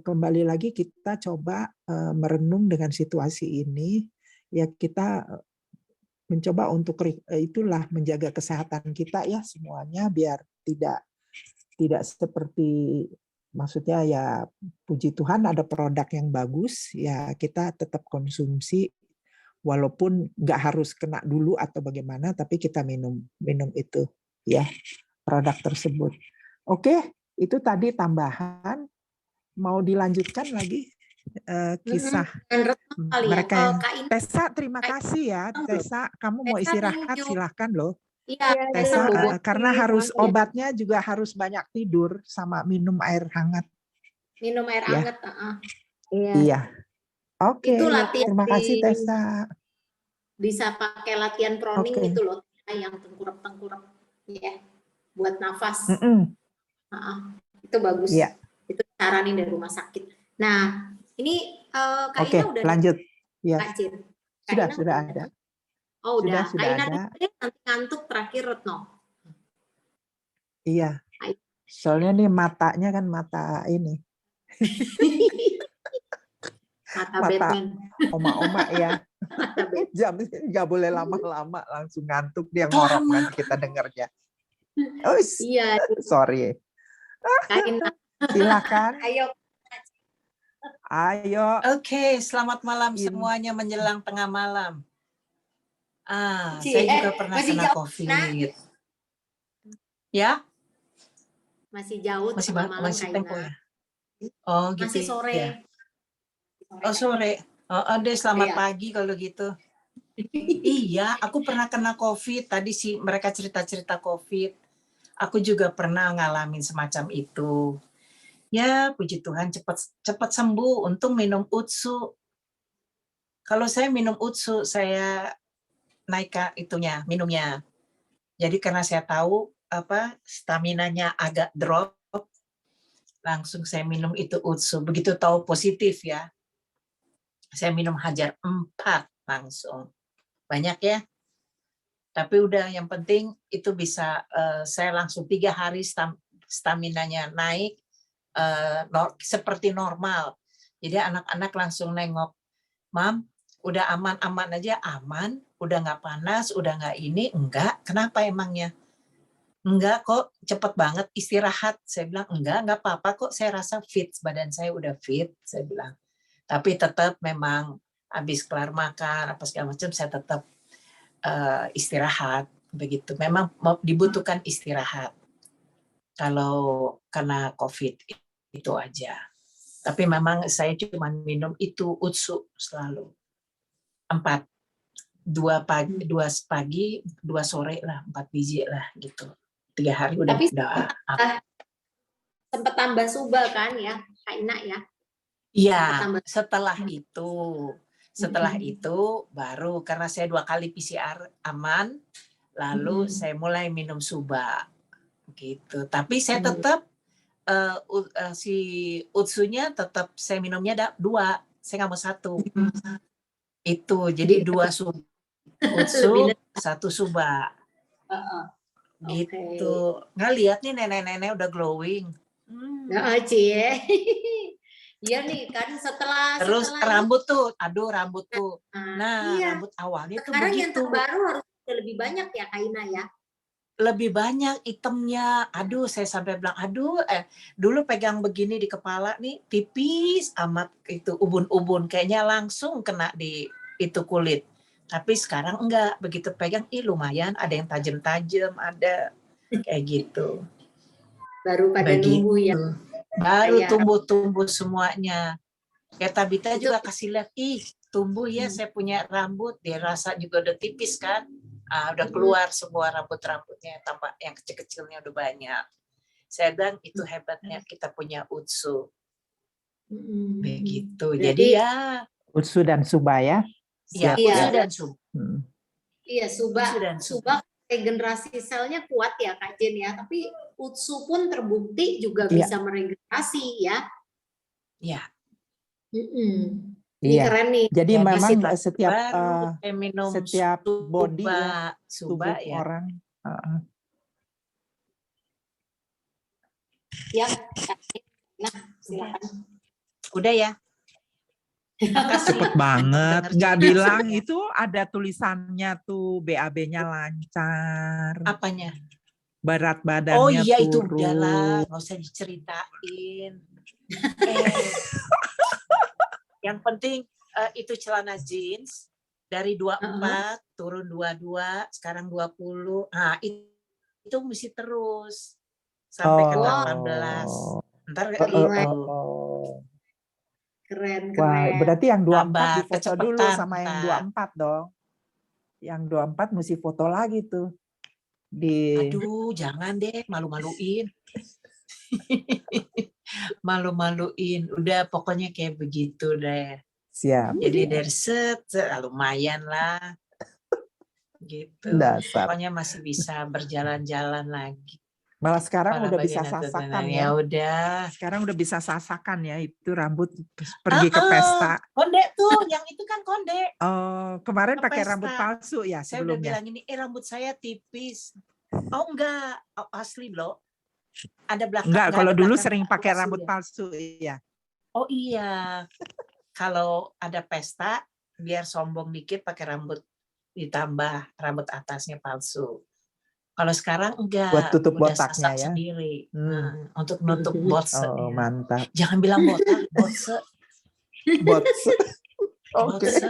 kembali lagi kita coba merenung dengan situasi ini, ya kita mencoba untuk itulah menjaga kesehatan kita ya semuanya biar tidak seperti, maksudnya ya puji Tuhan ada produk yang bagus ya kita tetap konsumsi walaupun nggak harus kena dulu atau bagaimana, tapi kita minum itu ya produk tersebut. Oke, itu tadi tambahan. Mau dilanjutkan lagi kisah mereka yang Tessa, terima kasih ya Tessa, kamu mau istirahat silahkan loh.
Iya,
Tessa, karena harus obatnya juga harus banyak tidur sama minum air hangat.
Minum air
ya.
hangat.
Iya. Oke,
Itu latihan
terima kasih Tessa.
Bisa pakai latihan proning itu loh, yang tengkurap-tengkurap ya, buat nafas. Itu bagus.
Iya.
Itu saranin dari rumah sakit. Nah, ini Kak
Oke,
Ina udah
lanjut. Ya.
Kak Cin.
Sudah ada.
Oh, udah.
Sudah
Kak Ina
ada.
nanti ngantuk terakhir Retno.
Iya. Soalnya nih matanya kan mata ini.
Mata Batman.
Oma-oma ya. Jam nggak boleh lama-lama langsung ngantuk dia ngorok nanti kita dengarnya. Oh,
iya.
Sorry.
Kak Ina.
Silakan. Ayo.
Oke, selamat malam semuanya menjelang tengah malam. Saya juga pernah kena COVID. Ya?
Masih jauh
masih
tengah malam
masih tempo ya.
Oh,
gitu.
Masih sore.
Ya. Oh, sore. Oh, deh selamat pagi kalau gitu. Iya, aku pernah kena COVID. Tadi sih mereka cerita-cerita COVID. Aku juga pernah ngalamin semacam itu. Ya, puji Tuhan cepat sembuh. Untung minum UTSU. Kalau saya minum UTSU, saya naik minumnya. Jadi karena saya tahu staminanya agak drop, langsung saya minum itu UTSU. Begitu tahu positif ya, saya minum Hajar 4 langsung. Banyak ya. Tapi udah yang penting itu bisa saya langsung 3 hari staminanya naik seperti normal. Jadi anak-anak langsung nengok, Mam, udah aman-aman aja, aman, udah nggak panas, udah nggak ini, enggak. Kenapa emangnya? Enggak kok, cepet banget istirahat. Saya bilang enggak apa-apa kok, saya rasa fit, badan saya udah fit, saya bilang. Tapi tetap memang habis kelar makan apa segala macam saya tetap istirahat begitu. Memang dibutuhkan istirahat kalau kena COVID itu aja. Tapi memang saya cuma minum itu UTSU selalu 4, 2 pagi, 2 sore lah, 4 biji lah gitu. 3 hari udah.
Tapi sempat tambah SUBA kan ya, Kak Ina ya?
Iya, setelah itu baru karena saya 2 kali PCR aman, lalu saya mulai minum SUBA gitu. Tapi saya tetap si UTSU-nya tetap saya minumnya 2, saya nggak mau 1. Itu jadi 2 UTSU, 1 SUBA. Gitu. Nggak lihat nih nenek-nenek udah glowing.
Cie. Iya nih kan setelah
Terus
setelah
rambut tuh, aduh rambut tuh.
ini,
Nah,
iya.
rambut awalnya tuh
Sekarang yang
begitu.
terbaru harus lebih banyak ya Kak Ina ya.
Lebih banyak itemnya. Aduh, saya sampai bilang, aduh, dulu pegang begini di kepala nih, tipis amat itu ubun-ubun, kayaknya langsung kena di itu kulit. Tapi sekarang enggak, begitu pegang, lumayan, ada yang tajam-tajam, ada kayak gitu.
Baru pada
Begitu.
numbuh ya.
Baru
Kayak-
tumbuh-tumbuh semuanya. Kayak Tabita
Itu-
juga kasih lihat, tumbuh ya, saya punya rambut, dia rasa juga udah tipis kan. Udah keluar semua rambut-rambutnya, tampak yang kecil-kecilnya udah banyak. Saya bilang itu hebatnya kita punya Utsu. Begitu. Jadi ya
Utsu dan Suba ya.
ya
Siap,
Iya.
Utsu
ya.
dan Suba.
Iya, Suba
Utsu dan Suba.
regenerasi selnya kuat ya Kak Jen ya, tapi Utsu pun terbukti juga
Iya.
bisa meregenerasi ya.
Ya.
Ini
Iya.
keren nih.
Jadi
Jadi
memang
situasi
setiap
baru saya minum
setiap body ya,
Suba
tubuh
ya.
orang.
Ya, nah silakan.
Udah ya. Makasih.
Cepet banget.
Dengar
Nggak
cerita
bilang
saya.
itu ada tulisannya tuh BAB-nya lancar.
Apanya?
Berat
Oh
badannya
iya itu
turun.
udahlah, nggak usah diceritain. Yang penting itu celana jeans dari 24 turun 22, sekarang 20. Nah, itu mesti terus sampai ke 18. Ntar itu.
Keren.
Wah, berarti yang 24
Tambah
difoto dulu
kecepatan,
sama yang
ntar.
24 dong. Yang 24 mesti foto lagi tuh.
Aduh, jangan deh, malu-maluin. Malu-maluin. Udah pokoknya kayak begitu deh.
Siap.
Jadi dari lumayan lah. Gitu.
Dasar.
Pokoknya masih bisa berjalan-jalan lagi.
Malah sekarang
Kepala
udah bisa
bagian atas
sasakan
kanan.
ya.
Ya udah.
Sekarang udah bisa sasakan ya, itu rambut pergi ke pesta.
Konde tuh, yang itu kan konde.
Oh, kemarin
Ke
pakai
pesta.
rambut palsu ya
Saya udah
sebelumnya.
bilang ini, rambut saya tipis. Oh enggak, asli loh. Ada belakang.
Enggak, kalau
ada
dulu
belakang,
sering pakai
asli
rambut
ya.
palsu ya.
Oh iya. Kalau ada pesta, biar sombong dikit pakai rambut ditambah rambut atasnya palsu. Kalau sekarang enggak,
Buat tutup
udah
botaknya
sasak
ya.
sendiri. Untuk nutup botse.
Oh, mantap.
Jangan bilang botak, botse.
Botse. Oke.
Botse.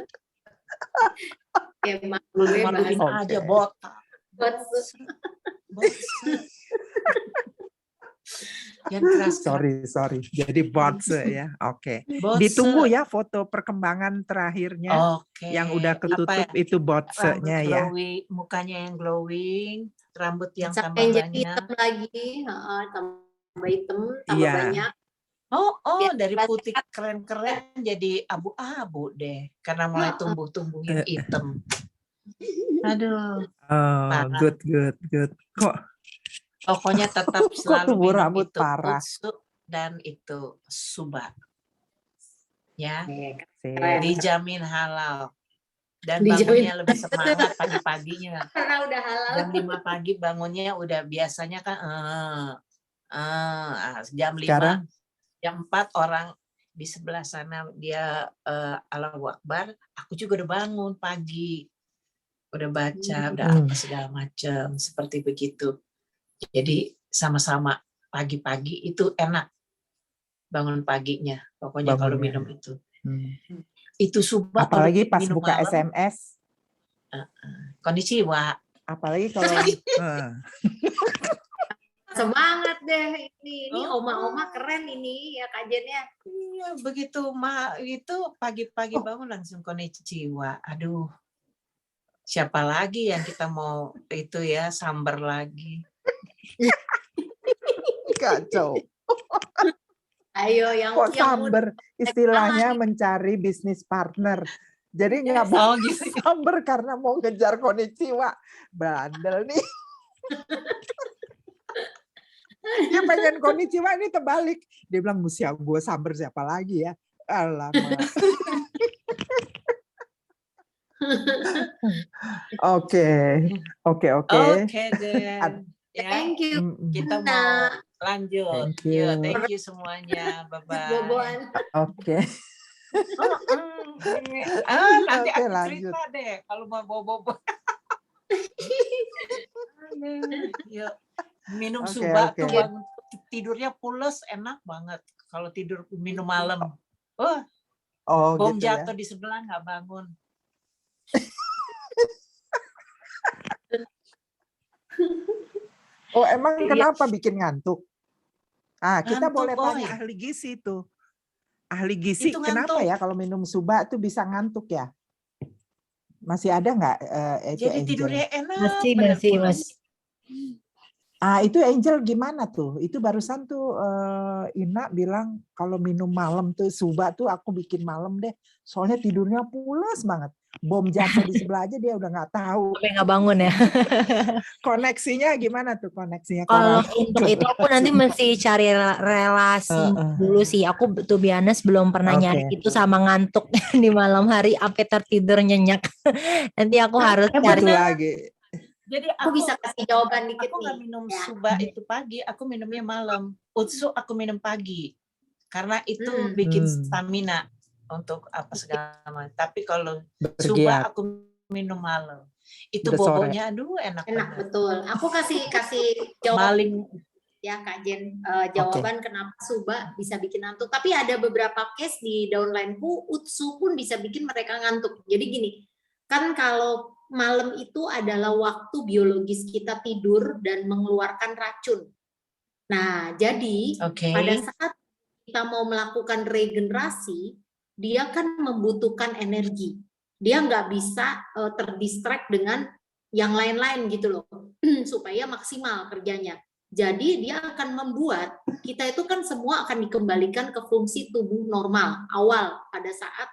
Malu-maluin
Oke.
aja botak.
Botse.
Botse. Jangan keras.
Sorry. Jadi botse ya. Oke.
Botse.
Ditunggu ya foto perkembangan terakhirnya.
Oke.
Yang udah ketutup
Apa?
itu botsenya
Rambut
ya.
glowing, mukanya yang glowing, rambut yang
Sampai
tambah
yang jadi
banyak.
hitam lagi, tambah hitam, tambah
Iya.
banyak.
Oh, dari
Biar
putih keren-keren jadi abu-abu deh, karena mulai tumbuh-tumbuh yang hitam. Aduh,
Oh,
parah.
good. Kok
Pokoknya tetap
Kok
selalu
tumbuh
minum
rambut
itu
parah?
Utsu dan itu Suba. Ya,
Keren.
dijamin halal. Dan
Dijamin.
bangunnya lebih semangat pagi-paginya.
Karena udah halal.
Jam 5 pagi bangunnya udah biasanya kan jam 5,
Sekarang?
jam 4 orang di sebelah sana dia Allahu Akbar, aku juga udah bangun pagi. Udah baca, udah apa segala macam seperti begitu. Jadi sama-sama pagi-pagi itu enak bangun paginya. Pokoknya kalau minum itu. Itu Suba
apalagi pas
minum
buka
malam,
SMS.
Konnichiwa.
Apalagi kalau
Semangat deh ini oma-oma keren ini ya Kak Jen ya.
Iya, begitu itu pagi-pagi bangun langsung konnichiwa. Aduh. Siapa lagi yang kita mau itu ya sambar lagi.
kacau.
Ayo yang
Kok samber istilahnya
nih.
mencari bisnis partner. Jadi nggak mau
gitu.
samber karena mau ngejar konnichiwa. Bandel nih. Dia pengen konnichiwa, ini terbalik. Dia bilang, mesti gue samber siapa lagi ya. Alamak. Oke.
Oke, Dan. Ya,
Thank you.
kita
Nah,
mau
Lanjut.
Thank you.
Thank you semuanya. Bye-bye.
Boboan.
Oke.
Nanti
Oke,
aku
lanjut.
cerita deh kalau mau bobo. Yuk. Minum
Oke,
suba
oke.
tuh bangun tidurnya pules, enak banget. Kalau tidur minum malam.
Oh,
Bom
gitu ya.
jatuh di sebelah nggak bangun.
Oh, emang
Iya.
kenapa bikin ngantuk? Kita
Ngantuk,
boleh
oh
tanya
ya.
ahli gizi tuh. Ahli gizi,
Itu
kenapa
ngantuk.
ya kalau minum suba tuh bisa ngantuk ya? Masih ada nggak itu
Jadi
Angel?
tidurnya enak,
Masih,
bener
masih,
pules.
masih.
Itu Angel gimana tuh? Itu barusan tuh Ina bilang kalau minum malam tuh suba tuh aku bikin malam deh. Soalnya tidurnya pules banget. Bom jatuh di sebelah aja dia udah nggak tahu.
Sampai nggak bangun ya.
Koneksinya gimana tuh koneksinya?
Kalau
Korelasi.
untuk itu aku nanti mesti cari relasi dulu sih. Aku to be honest belum pernah nyari
Oke.
itu sama ngantuk di malam hari sampai tertidur nyenyak. Nanti aku harus cari.
Itu lagi.
Jadi
Aku bisa kasih jawaban dikit
aku nggak
nih.
minum
Ya.
suba itu pagi, aku minumnya malam. Utsu aku minum pagi, karena itu
Hmm.
bikin stamina untuk apa segala macam. Tapi kalau
Bergiat.
suba aku minum malam. Itu
Udah sore.
bobonya, aduh enak
Enak
banget.
betul. Aku kasih jawaban
Maling.
ya Kak Jen, jawaban kenapa suba bisa bikin ngantuk. Tapi ada beberapa case di downline-ku, utsu pun bisa bikin mereka ngantuk. Jadi gini, kan kalau malam itu adalah waktu biologis kita tidur dan mengeluarkan racun. Nah, jadi
Oke.
pada saat kita mau melakukan regenerasi, dia kan membutuhkan energi. Dia nggak bisa terdistract dengan yang lain-lain gitu loh, supaya maksimal kerjanya. Jadi dia akan membuat kita itu kan semua akan dikembalikan ke fungsi tubuh normal awal pada saat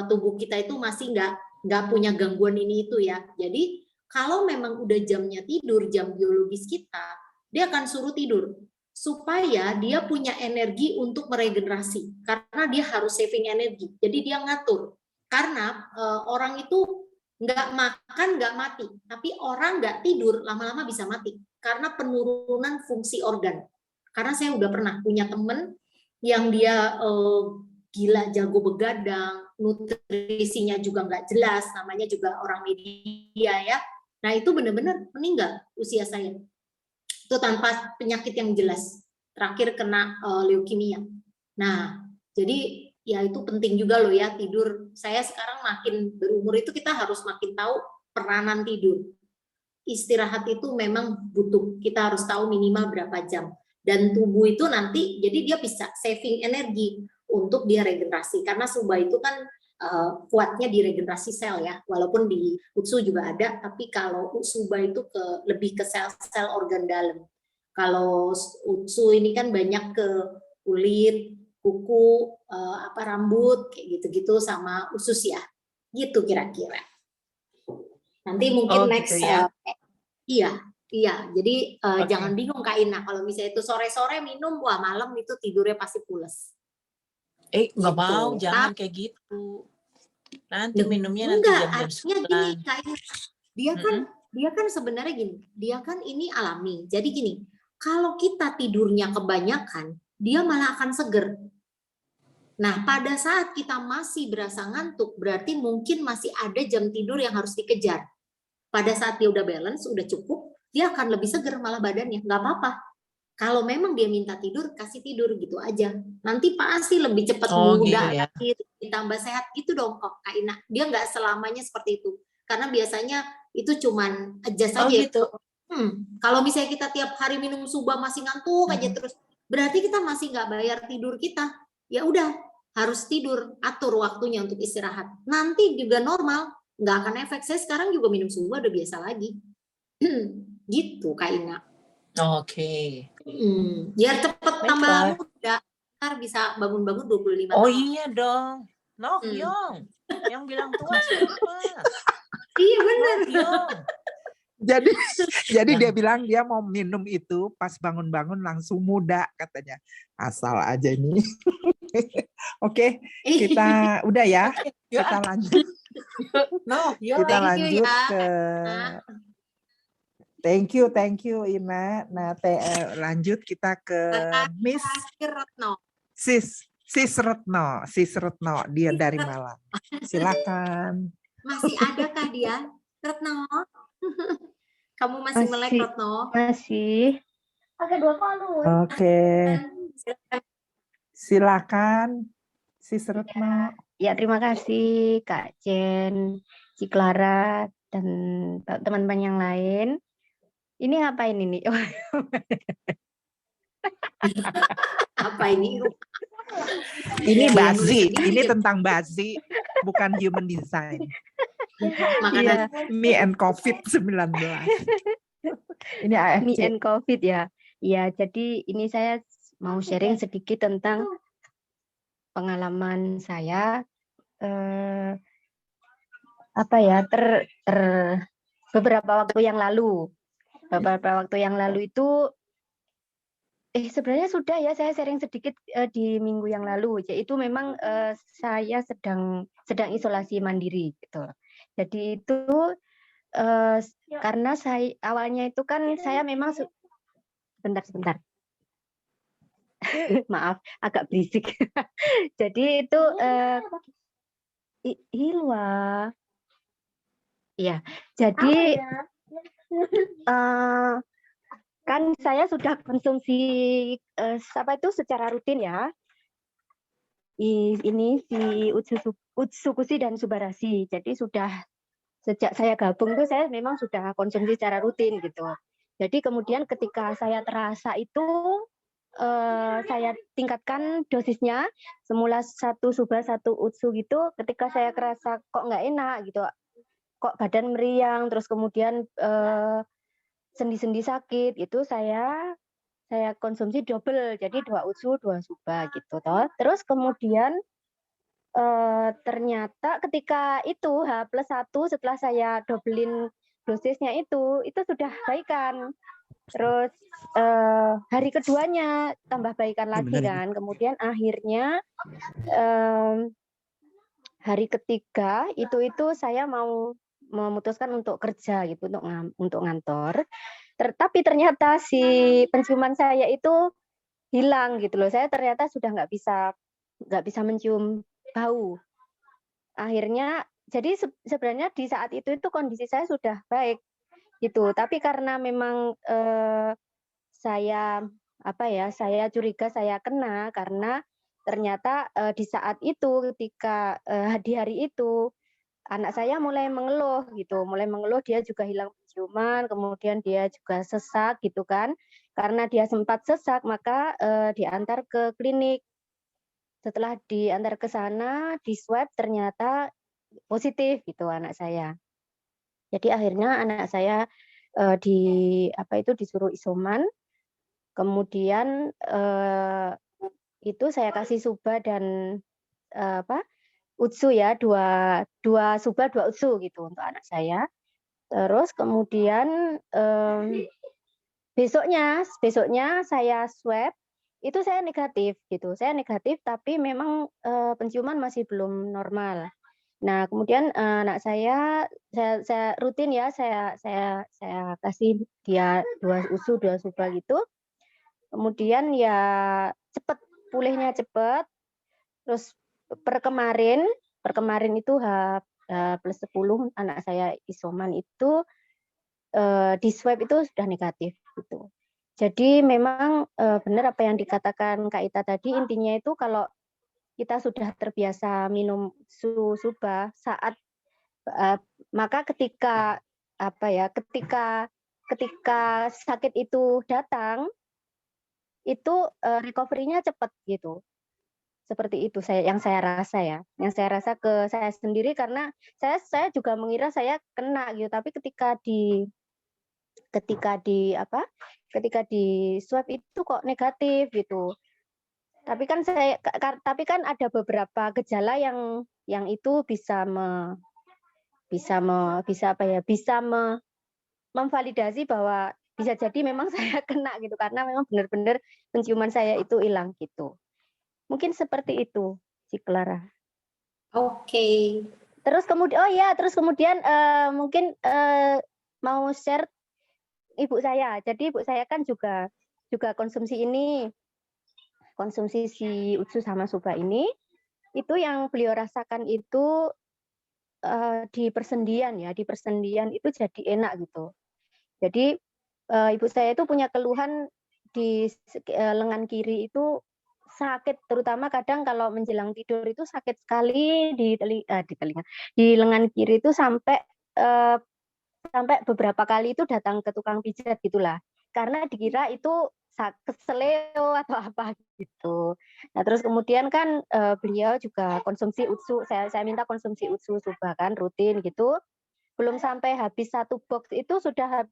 tubuh kita itu masih nggak punya gangguan ini itu ya. Jadi kalau memang udah jamnya tidur, jam biologis kita, dia akan suruh tidur supaya dia punya energi untuk meregenerasi karena dia harus saving energi. Jadi dia ngatur. Karena orang itu nggak makan nggak mati, tapi orang nggak tidur lama-lama bisa mati karena penurunan fungsi organ. Karena saya udah pernah punya temen yang dia gila jago begadang, nutrisinya juga nggak jelas, namanya juga orang media ya. Nah itu benar-benar meninggal usia saya. Itu tanpa penyakit yang jelas. Terakhir kena leukemia. Nah jadi ya itu penting juga loh ya tidur. Saya sekarang makin berumur itu kita harus makin tahu peranan tidur. Istirahat itu memang butuh. Kita harus tahu minimal berapa jam. Dan tubuh itu nanti jadi dia bisa saving energi untuk dia regenerasi. Karena suba itu kan kuatnya di regenerasi sel ya. Walaupun di utsu juga ada, tapi kalau suba itu lebih ke sel-sel organ dalam. Kalau utsu ini kan banyak ke kulit, kuku, rambut kayak gitu-gitu sama usus ya. Gitu kira-kira. Nanti mungkin next
gitu ya.
Iya. Jadi jangan bingung Kak Ina kalau misalnya itu sore-sore minum, wah malam itu tidurnya pasti pules.
Nggak
Gitu.
mau, jangan kayak gitu. Nanti minumnya nanti
Enggak,
jam-jam
artinya
9.
gini Kak Ina. Dia kan sebenarnya gini, dia kan ini alami. Jadi gini, kalau kita tidurnya kebanyakan, dia malah akan seger. Nah, pada saat kita masih berasa ngantuk, berarti mungkin masih ada jam tidur yang harus dikejar. Pada saat dia udah balance, udah cukup, dia akan lebih seger malah badannya. Nggak apa-apa. Kalau memang dia minta tidur, kasih tidur gitu aja. Nanti pasti lebih cepat muda,
gitu ya.
ditambah sehat gitu dong kok Kak Ina. Dia nggak selamanya seperti itu. Karena biasanya itu cuman adjust aja.
Gitu.
Kalau misalnya kita tiap hari minum suba masih ngantuk aja terus, berarti kita masih nggak bayar tidur kita. Ya udah, harus tidur, atur waktunya untuk istirahat. Nanti juga normal, nggak akan efek. Saya sekarang juga minum suba udah biasa lagi. Gitu Kak Ina.
Oke.
Biar cepet tambah muda, ntar bisa bangun-bangun 25 tahun.
Oh iya dong. Yong. Yang bilang tua siapa?
Iya benar.
Jadi dia bilang dia mau minum itu pas bangun-bangun langsung muda katanya. Asal aja ini. Oke, kita udah ya. Kita lanjut. Kita lanjut ke Thank you Ina. Nah, lanjut kita ke Miss
Retno.
Sis Retno, dia dari Malang. Silakan.
Masih adakah dia, Retno? Kamu masih melek, Retno?
Masih.
Oke, 2 palu.
Oke. Silakan, Sis Retno.
Ya, terima kasih Kak Jen, Ci Clara, dan teman-teman yang lain. Ini ngapain ini?
Apa ini?
Ini
Iya,
Bazi,
nulis
ini
sendiri.
tentang Bazi, bukan human design.
Makanan
Me and COVID-19. Ini
Me
AFC.
and COVID ya. Ya, jadi ini saya mau sharing sedikit tentang pengalaman saya beberapa waktu yang lalu. Beberapa waktu yang lalu itu sebenarnya sudah ya saya sharing sedikit di minggu yang lalu, yaitu memang saya sedang isolasi mandiri gitu. Jadi itu karena saya awalnya itu kan saya memang sebentar. Maaf, agak berisik. Jadi itu Hilwa. Iya. Jadi kan saya sudah konsumsi secara rutin ya. Ini si Utsukushi dan Subarasi. Jadi sudah sejak saya gabung itu saya memang sudah konsumsi secara rutin gitu. Jadi kemudian ketika saya terasa itu saya tingkatkan dosisnya, semula 1 Suba 1 Utsu gitu. Ketika saya kerasa kok nggak enak gitu, kok badan meriang, terus kemudian sendi-sendi sakit, itu saya konsumsi double, jadi 2 Utsu 2 Suba gitu toh. Terus kemudian ternyata ketika itu H+1 setelah saya dobelin dosisnya itu sudah baikan. Terus hari keduanya tambah baikan lagi kan. Kemudian akhirnya hari ketiga itu saya mau memutuskan untuk kerja gitu, untuk ngantor. Tapi ternyata si penciuman saya itu hilang gitu loh. Saya ternyata sudah nggak bisa mencium bau. Akhirnya jadi sebenarnya di saat itu kondisi saya sudah baik gitu. Tapi karena memang saya curiga saya kena karena ternyata di saat itu ketika di hari itu anak saya mulai mengeluh gitu, dia juga hilang penciuman, kemudian dia juga sesak gitu kan. Karena dia sempat sesak maka diantar ke klinik. Setelah diantar ke sana, di swab ternyata positif gitu anak saya. Jadi akhirnya anak saya disuruh isoman. Kemudian itu saya kasih Suba dan Utsu ya, 2 Suba 2 Utsu gitu untuk anak saya. Terus kemudian besoknya saya swab, itu saya negatif gitu. Saya negatif tapi memang penciuman masih belum normal. Nah, kemudian anak saya rutin ya, saya kasih dia 2 Utsu 2 Suba gitu. Kemudian ya pulihnya cepat. Terus per kemarin itu H+10 anak saya isoman itu di swab itu sudah negatif gitu. Jadi memang benar apa yang dikatakan Kak Ita tadi, intinya itu kalau kita sudah terbiasa minum Suba saat maka ketika sakit itu datang itu recovery-nya cepat gitu. Seperti itu yang saya rasa ya. Yang saya rasa ke saya sendiri karena saya juga mengira saya kena gitu, tapi ketika di swab itu kok negatif gitu. Tapi kan ada beberapa gejala yang itu bisa memvalidasi bahwa bisa jadi memang saya kena gitu karena memang benar-benar penciuman saya itu hilang gitu. Mungkin seperti itu, Ci Clara.
Oke.
Terus kemudian mungkin mau share
ibu saya. Jadi ibu saya kan juga konsumsi ini, konsumsi si Utsu sama Suba ini. Itu yang beliau rasakan itu di persendian ya, di persendian itu jadi enak gitu. Jadi ibu saya itu punya keluhan di lengan kiri itu sakit, terutama kadang kalau menjelang tidur itu sakit sekali di telinga, di lengan kiri itu sampai beberapa kali itu datang ke tukang pijat gitulah, karena dikira itu keseleo atau apa gitu. Nah terus kemudian kan beliau juga konsumsi Utsu, saya minta konsumsi Utsu Suba kan rutin gitu. Belum sampai habis 1 box itu sudah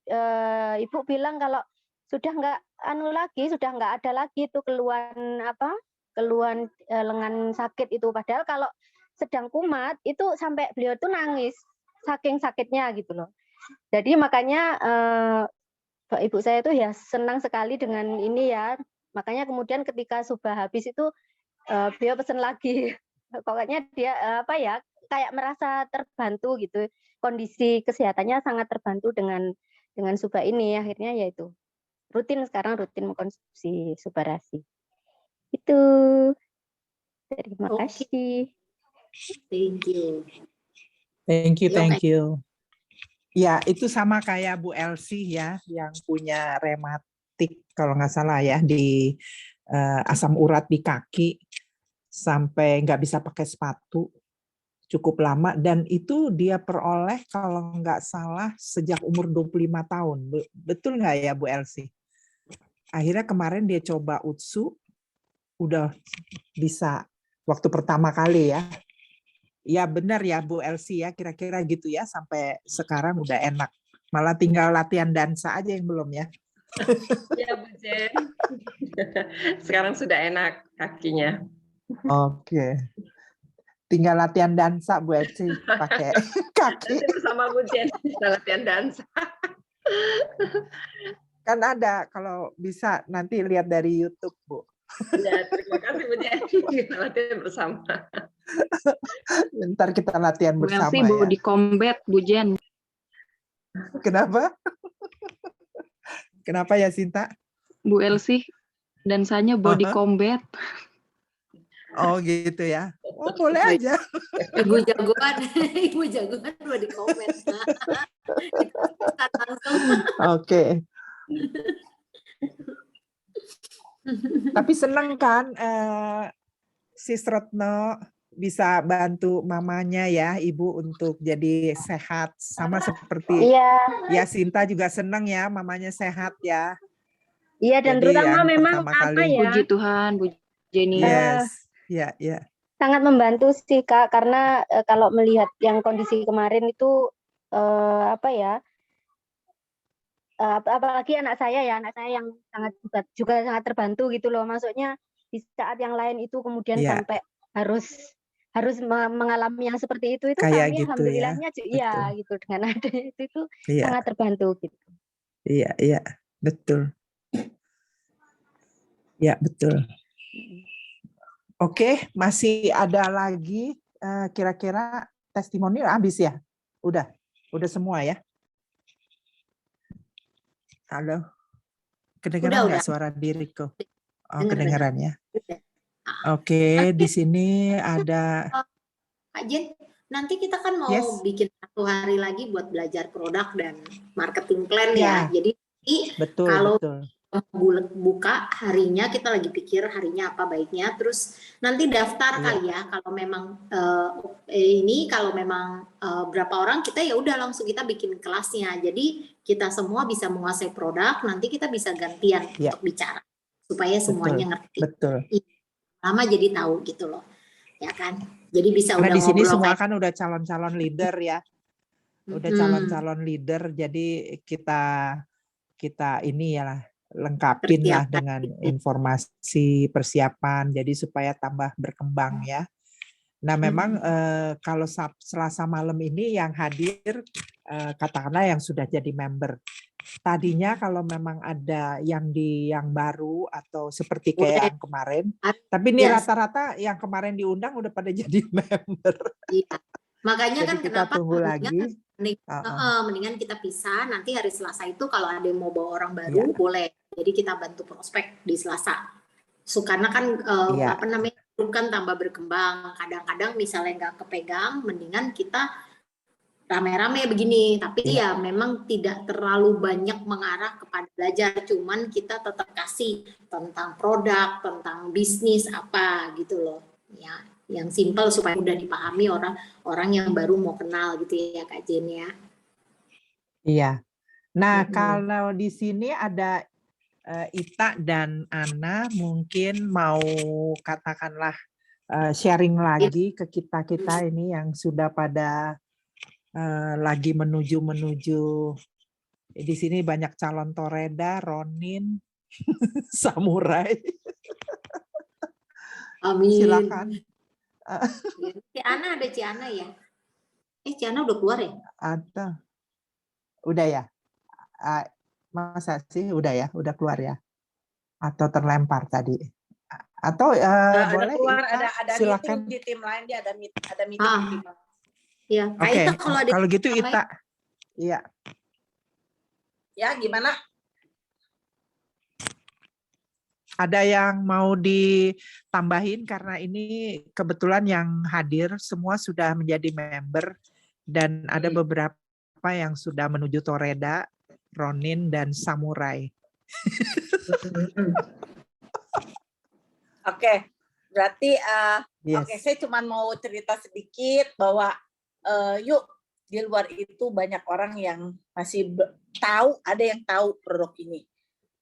ibu bilang kalau sudah nggak sudah nggak ada lagi itu keluhan lengan sakit itu. Padahal kalau sedang kumat itu sampai beliau tuh nangis saking sakitnya gitu loh. Jadi makanya ibu saya tuh ya senang sekali dengan ini ya. Makanya kemudian ketika Suba habis itu beliau pesan lagi. Pokoknya dia kayak merasa terbantu gitu. Kondisi kesehatannya sangat terbantu dengan Suba ini. Akhirnya yaitu sekarang rutin mengkonsumsi Subarasi. Itu. Terima kasih.
Thank you.
Thank you. Ya, itu sama kayak Bu Elsie ya, yang punya rematik kalau nggak salah ya, di asam urat di kaki, sampai nggak bisa pakai sepatu cukup lama, dan itu dia peroleh kalau nggak salah sejak umur 25 tahun. Betul nggak ya Bu Elsie? Akhirnya kemarin dia coba Utsu, udah bisa waktu pertama kali ya. Ya benar ya Bu Elsie ya, kira-kira gitu ya, sampai sekarang udah enak. Malah tinggal latihan dansa aja yang belum ya.
Ya Bu Jen. Sekarang sudah enak kakinya.
Oke. Tinggal latihan dansa Bu Elsie pakai kaki.
Nanti bersama Bu Jen kita latihan dansa.
Kan ada, kalau bisa nanti lihat dari YouTube Bu.
Ya, terima kasih Bu Jen. Kita latihan bersama.
Ntar kita latihan
Bu
bersama
Elsie
ya.
body combat, Bu Jen.
Kenapa? Kenapa ya Sinta?
Bu Elsie dansanya body combat.
Oh gitu ya. Oh boleh aja.
Ibu jagoan body comment.
Oke. Tapi seneng kan Sis Retno bisa bantu mamanya ya, Ibu, untuk jadi sehat, sama seperti ya Sinta juga seneng ya mamanya sehat ya.
Iya, dan
Jadi
terutama
yang
memang
pertama kali.
Puji Tuhan, Bu Jenny.
Yes, ya.
Sangat membantu sih Kak, karena kalau melihat yang kondisi kemarin itu apalagi anak saya yang juga sangat terbantu gitu loh. Maksudnya di saat yang lain itu kemudian sampai harus mengalami yang seperti itu
kayak
kami
gitu
alhamdulillahnya
ya.
gitu dengan ada itu
Iya.
sangat terbantu gitu.
Iya, betul. Ya, betul. Oke, masih ada lagi kira-kira testimoni habis ya? Udah semua ya? Halo? Kedengaran nggak suara diriku? Oh, kedengaran ya? Oke, di sini ada
Kak Jen, nanti kita kan mau bikin 1 hari lagi buat belajar produk dan marketing plan ya. Jadi kalau buka harinya, kita lagi pikir harinya apa baiknya, terus nanti daftar kali ya, kalau memang kalau memang berapa orang, kita ya udah langsung kita bikin kelasnya. Jadi kita semua bisa menguasai produk, nanti kita bisa gantian untuk bicara supaya semuanya ngerti.
Betul.
Lama jadi tahu gitu loh, ya kan? Jadi bisa
karena
udah
di sini
ngobrol
semua kan udah calon-calon leader ya, udah calon-calon leader, jadi kita ini ya lengkapin lah dengan informasi persiapan, jadi supaya tambah berkembang ya. Nah memang kalau Selasa malam ini yang hadir katakanlah yang sudah jadi member. Tadinya kalau memang ada yang baru atau seperti kayak yang kemarin, tapi ini rata-rata yang kemarin diundang udah pada jadi member.
Iya. Makanya
jadi
kan
kita
kenapa
tunggu lagi.
Mendingan kita pisah. Nanti hari Selasa itu kalau ada yang mau bawa orang baru boleh. Jadi kita bantu prospek di Selasa. Karena kan apa namanya, grup kan tambah berkembang. Kadang-kadang misalnya nggak kepegang, mendingan kita rame-rame begini. Tapi ya memang tidak terlalu banyak mengarah kepada belajar. Cuman kita tetap kasih tentang produk, tentang bisnis apa gitu loh. Ya, yang simpel supaya mudah dipahami orang yang baru mau kenal gitu ya Kak Jen ya.
Iya. Nah, kalau di sini ada Ita dan Ana mungkin mau katakanlah sharing lagi ke kita ini yang sudah pada lagi menuju di sini banyak calon Toreda, Ronin, Samurai.
Amin.
Silakan.
Ciana ada Ciana ya? Ciana udah keluar ya?
Ada. Udah ya? Masa sih udah ya? Udah keluar ya? Atau terlempar tadi? Atau boleh
keluar,
Ita,
ada
silakan.
meeting di tim lain, dia ada meeting di tim.
Iya.
Oke, kalau gitu Ita. Iya.
Ya, gimana?
Ada yang mau ditambahin karena ini kebetulan yang hadir semua sudah menjadi member dan ada beberapa yang sudah menuju Toreda, Ronin dan Samurai.
Oke, berarti
Yes.
oke, saya cuma mau cerita sedikit bahwa yuk di luar itu banyak orang yang masih tahu, ada yang tahu produk ini.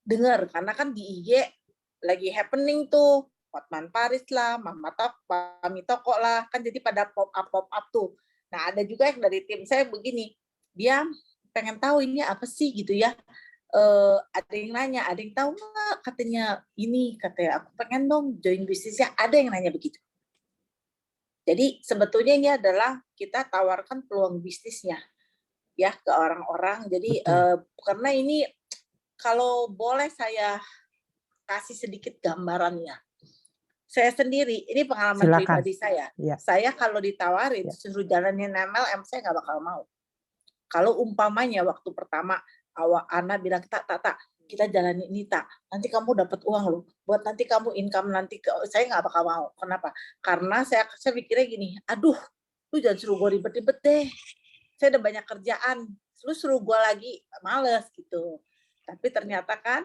Dengar, karena kan di IG lagi happening tuh, Hotman Paris lah, Mama Pami Toko lah, kan jadi pada pop up tuh. Nah, ada juga yang dari tim saya begini, dia pengen tahu ini apa sih gitu ya. Ada yang nanya, ada yang tahu nggak katanya ini, katanya aku pengen dong join bisnisnya, ada yang nanya begitu. Jadi sebetulnya ini adalah kita tawarkan peluang bisnisnya ya ke orang-orang. Jadi karena ini kalau boleh saya kasih sedikit gambarannya. Saya sendiri, ini pengalaman pribadi saya. Ya. Saya kalau ditawarin suruh jalanin MLM, saya nggak bakal mau. Kalau umpamanya waktu pertama Ana bilang, tak, kita jalanin ini, tak. Nanti kamu dapat uang loh. Buat nanti kamu income nanti. Saya nggak bakal mau. Kenapa? Karena saya pikirnya gini, aduh, lu jangan suruh gue ribet-ribet deh. Saya udah banyak kerjaan. Lu suruh gue lagi, males gitu. Tapi ternyata kan,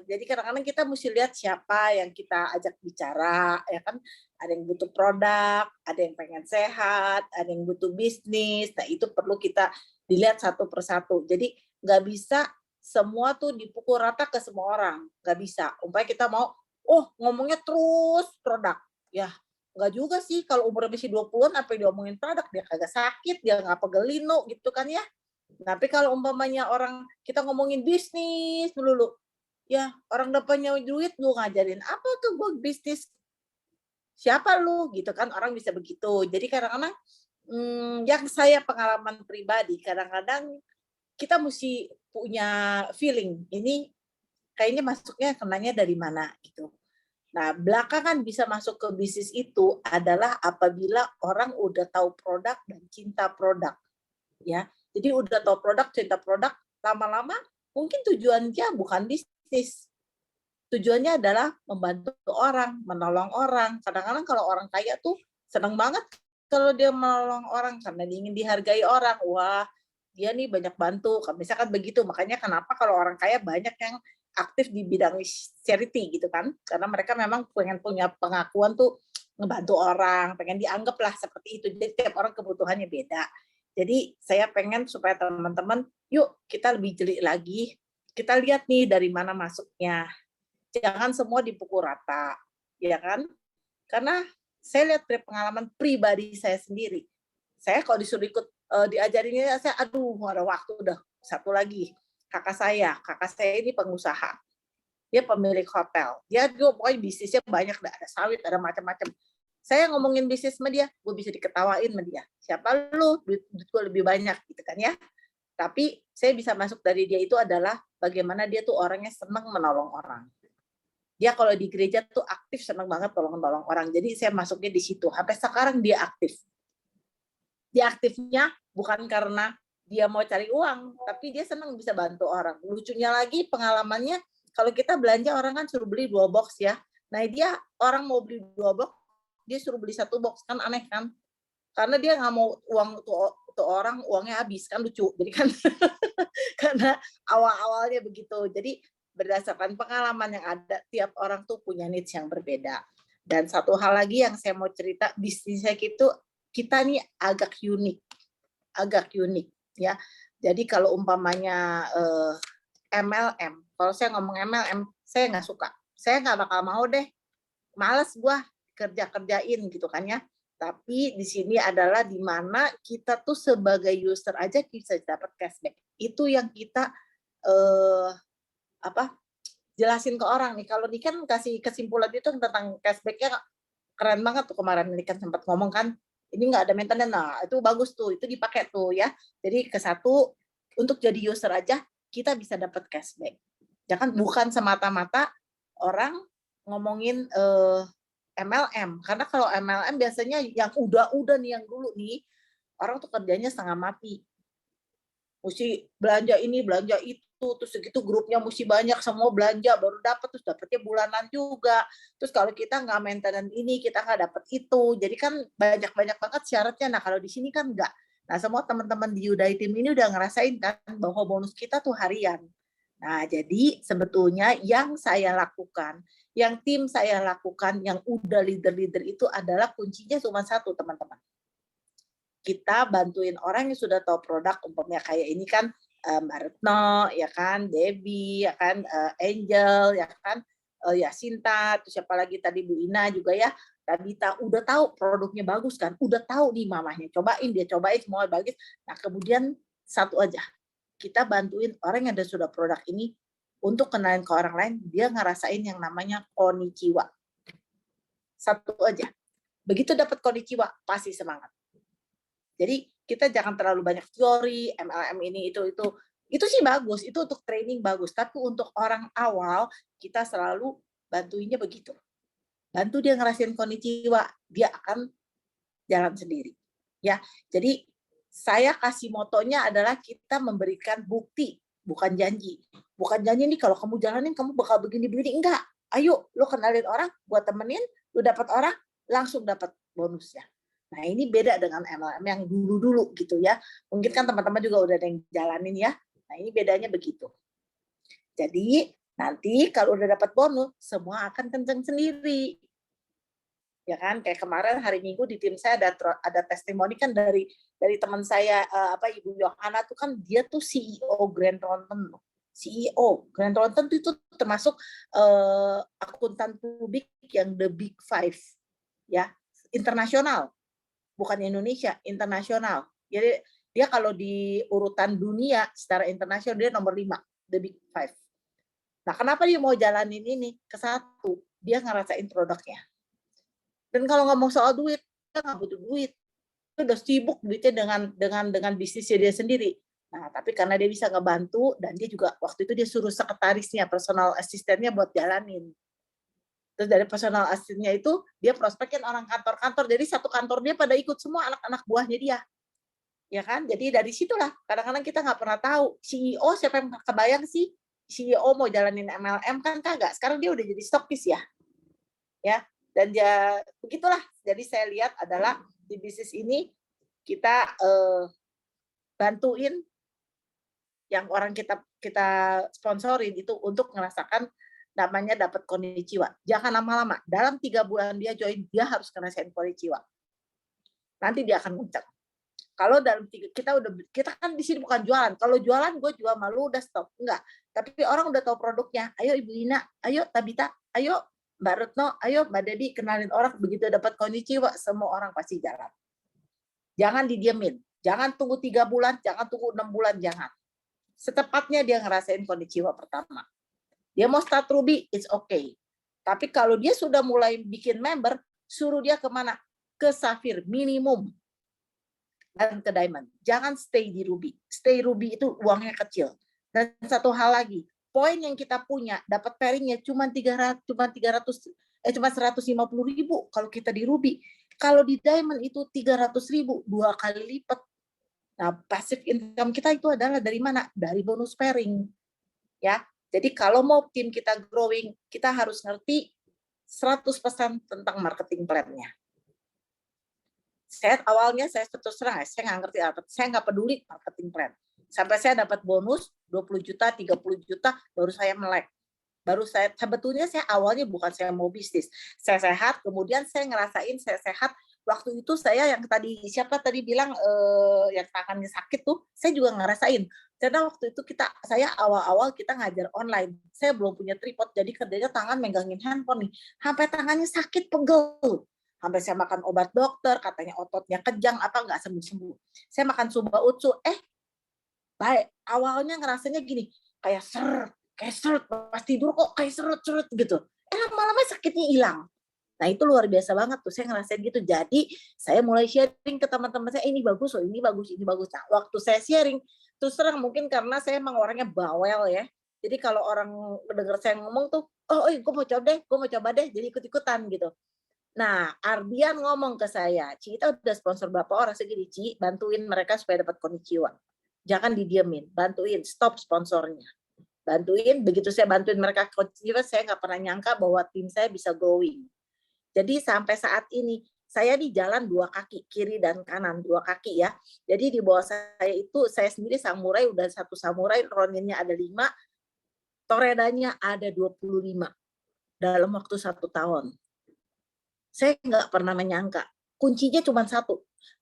jadi kadang-kadang kita mesti lihat siapa yang kita ajak bicara, ya kan? Ada yang butuh produk, ada yang pengen sehat, ada yang butuh bisnis. Nah, itu perlu kita dilihat satu persatu. Jadi nggak bisa semua tuh dipukul rata ke semua orang. Nggak bisa. Umpamanya kita mau, ngomongnya terus produk. Ya, nggak juga sih. Kalau umurnya masih 20-an, apa yang diomongin produk? Dia kagak sakit, dia nggak pegelin, gitu kan ya. Tapi kalau umpamanya orang, kita ngomongin bisnis dulu. Ya, orang dapatnya duit, lu ngajarin apa tuh gue bisnis? Siapa lu? Gitu kan, orang bisa begitu. Jadi kadang-kadang, yang saya pengalaman pribadi, kadang-kadang kita mesti punya feeling, ini kayaknya masuknya kenanya dari mana gitu. Nah, belakangan bisa masuk ke bisnis itu adalah apabila orang udah tahu produk dan cinta produk. Ya, jadi udah tahu produk, cinta produk, lama-lama mungkin tujuannya bukan bisnis. Tujuannya adalah membantu orang, menolong orang. Kadang-kadang kalau orang kaya tuh senang banget kalau dia menolong orang karena dia ingin dihargai orang. Wah, dia nih banyak bantu. Misalkan begitu. Makanya kenapa kalau orang kaya banyak yang aktif di bidang charity gitu kan. Karena mereka memang pengen punya pengakuan tuh ngebantu orang, pengen dianggap lah seperti itu. Jadi tiap orang kebutuhannya beda. Jadi saya pengen supaya teman-teman, yuk kita lebih jeli lagi. Kita lihat nih dari mana masuknya. Jangan semua dipukul rata, ya kan? Karena saya lihat dari pengalaman pribadi saya sendiri. Saya kalau disuruh ikut diajarinnya, saya aduh nggak ada waktu udah. Satu lagi, kakak saya ini pengusaha. Dia pemilik hotel. Dia juga pokoknya bisnisnya banyak, ada sawit, ada macam-macam. Saya ngomongin bisnis sama dia, gue bisa diketawain sama dia. Siapa lu? Duit gue lebih banyak gitu kan ya. Tapi saya bisa masuk dari dia itu adalah bagaimana dia tuh orangnya senang menolong orang. Dia kalau di gereja tuh aktif, senang banget tolong-tolong orang. Jadi saya masuknya di situ. Sampai sekarang dia aktif. Dia aktifnya bukan karena dia mau cari uang, tapi dia senang bisa bantu orang. Lucunya lagi pengalamannya, kalau kita belanja orang kan suruh beli 2 box ya. Nah dia orang mau beli 2 box, dia suruh beli 1 box, kan aneh kan? Karena dia nggak mau uang tuh orang uangnya habis, kan lucu. Jadi kan karena awal-awalnya begitu. Jadi berdasarkan pengalaman yang ada, tiap orang tuh punya needs yang berbeda. Dan satu hal lagi yang saya mau cerita, bisnis saya itu kita nih agak unik ya. Jadi kalau umpamanya MLM, kalau saya ngomong MLM, saya nggak suka. Saya nggak bakal mau deh, males gua kerjain gitu kan ya. Tapi di sini adalah di mana kita tuh sebagai user aja bisa dapat cashback. Itu yang kita jelasin ke orang nih. Kalau ini kan kasih kesimpulan itu tentang cashbacknya keren banget tuh kemarin ini kan sempat ngomong kan, ini nggak ada maintenance. Nah itu bagus tuh, itu dipakai tuh ya. Jadi satu untuk jadi user aja kita bisa dapat cashback. Jangan bukan semata-mata orang ngomongin MLM, karena kalau MLM biasanya yang udah nih yang dulu nih orang tuh kerjanya setengah mati, mesti belanja ini belanja itu, terus segitu grupnya mesti banyak, semua belanja baru dapat, terus dapatnya bulanan juga. Terus kalau kita nggak maintenance ini, kita nggak dapat itu. Jadi kan banyak banget syaratnya. Nah kalau di sini kan nggak. Nah semua teman-teman di Udai Team ini udah ngerasain kan bahwa bonus kita tuh harian. Nah jadi sebetulnya yang saya lakukan, yang tim saya lakukan, yang udah leader-leader itu adalah kuncinya cuma satu teman-teman. Kita bantuin orang yang sudah tahu produk, umpamanya kayak ini kan Mbak Retno, ya kan, Debbie, ya kan, Angel, ya kan, ya Sinta, terus siapa lagi tadi Bu Ina juga ya, Tabita, udah tahu produknya bagus kan, udah tahu nih mamahnya, dia cobain semua bagus. Nah kemudian satu aja, kita bantuin orang yang sudah produk ini untuk kenalin ke orang lain, dia ngerasain yang namanya konnichiwa. Satu aja. Begitu dapat konnichiwa, pasti semangat. Jadi kita jangan terlalu banyak teori, MLM ini itu sih bagus, itu untuk training bagus. Tapi untuk orang awal kita selalu bantuinnya begitu. Bantu dia ngerasain konnichiwa, dia akan jalan sendiri. Ya, jadi saya kasih motonya adalah kita memberikan bukti, bukan janji. Bukan janji nih kalau kamu jalanin kamu bakal begini-begini, enggak. Ayo, lo kenalin orang, buat temenin, lo dapat orang, langsung dapat bonusnya. Nah ini beda dengan MLM yang dulu-dulu gitu ya. Mungkin kan teman-teman juga udah ada yang jalanin ya. Nah ini bedanya begitu. Jadi nanti kalau udah dapat bonus, semua akan kenceng sendiri. Ya kan, kayak kemarin hari Minggu di tim saya ada testimoni kan dari teman saya Ibu Yohana tuh kan dia tuh CEO Grand Thornton. CEO Grand Thornton itu termasuk akuntan publik yang the big five ya, internasional. Bukan Indonesia, internasional. Jadi dia kalau di urutan dunia secara internasional dia nomor 5, the big five. Nah, kenapa dia mau jalanin ini? Kesatu, dia ngerasain produknya. Dan kalau ngomong soal duit, dia nggak butuh duit. Dia udah sibuk duitnya dengan bisnisnya dia sendiri. Nah, tapi karena dia bisa ngebantu dan dia juga waktu itu dia suruh sekretarisnya, personal asistennya buat jalanin. Terus dari personal asistennya itu dia prospekin orang kantor-kantor, jadi satu kantor dia pada ikut semua anak-anak buahnya dia, ya kan? Jadi dari situlah kadang-kadang kita nggak pernah tahu CEO siapa yang kebayang sih CEO mau jalanin MLM kan kagak. Sekarang dia udah jadi stokis ya, dan ya begitulah. Jadi saya lihat adalah di bisnis ini kita bantuin yang orang kita sponsorin itu untuk merasakan namanya dapat konnichiwa. Jangan lama-lama. Dalam 3 bulan dia join, dia harus ngerasain konnichiwa. Nanti dia akan kencang. Kalau dalam 3, kita kan di sini bukan jualan. Kalau jualan gue jual malu udah stop. Enggak. Tapi orang udah tahu produknya. Ayo Ibu Ina, ayo Tabita, ayo Mbak Retno, ayo Mbak Debbie, kenalin orang. Begitu dapat konnichiwa, semua orang pasti jalan. Jangan didiemin. Jangan tunggu 3 bulan, jangan tunggu 6 bulan, jangan. Setepatnya dia ngerasain konnichiwa pertama. Dia mau start Ruby, it's okay. Tapi kalau dia sudah mulai bikin member, suruh dia kemana? Ke Safir, minimum. Dan ke Diamond. Jangan stay di Ruby. Stay Ruby itu uangnya kecil. Dan satu hal lagi, poin yang kita punya, dapat pairingnya cuma 150.000 kalau kita di Ruby. Kalau di diamond itu 300.000, 2 kali lipat. Nah, passive income kita itu adalah dari mana? Dari bonus pairing. Ya. Jadi kalau mau tim kita growing, kita harus ngerti 100% tentang marketing plan-nya. Awalnya saya terus terang, saya nggak ngerti apa, saya nggak peduli marketing plan. Sampai saya dapat bonus 20 juta, 30 juta, baru saya melek. Baru saya, sebetulnya saya awalnya bukan saya mau bisnis. Saya sehat, kemudian saya ngerasain saya sehat. Waktu itu saya yang tadi, siapa tadi bilang yang tangannya sakit tuh, saya juga ngerasain. Karena waktu itu saya awal-awal kita ngajar online. Saya belum punya tripod, jadi kerjanya tangan megangin handphone nih. Sampai tangannya sakit, pegel. Sampai saya makan obat dokter, katanya ototnya kejang, apa nggak sembuh-sembuh. Saya makan Sumba Utsu, baik. Awalnya ngerasanya gini, kayak seret, pas tidur kok kayak seret gitu. Lama-lama sakitnya hilang. Nah itu luar biasa banget tuh, saya ngerasain gitu. Jadi saya mulai sharing ke teman-teman saya, ini bagus loh, ini bagus. Nah waktu saya sharing, terus terang mungkin karena saya emang orangnya bawel ya. Jadi kalau orang dengar saya ngomong tuh, gue mau coba deh, jadi ikut-ikutan gitu. Nah, Ardian ngomong ke saya, Ci, kita udah sponsor berapa orang segini, Ci, bantuin mereka supaya dapat konnichiwa. Jangan didiemin, bantuin, stop sponsornya. Bantuin, begitu saya bantuin mereka konnichiwa, saya nggak pernah nyangka bahwa tim saya bisa growing. Jadi sampai saat ini, saya di jalan 2 kaki, kiri dan kanan, 2 kaki ya. Jadi di bawah saya itu, saya sendiri samurai, udah 1 samurai, roninnya ada 5, toredanya ada 25 dalam waktu 1 tahun. Saya nggak pernah menyangka. Kuncinya cuma 1,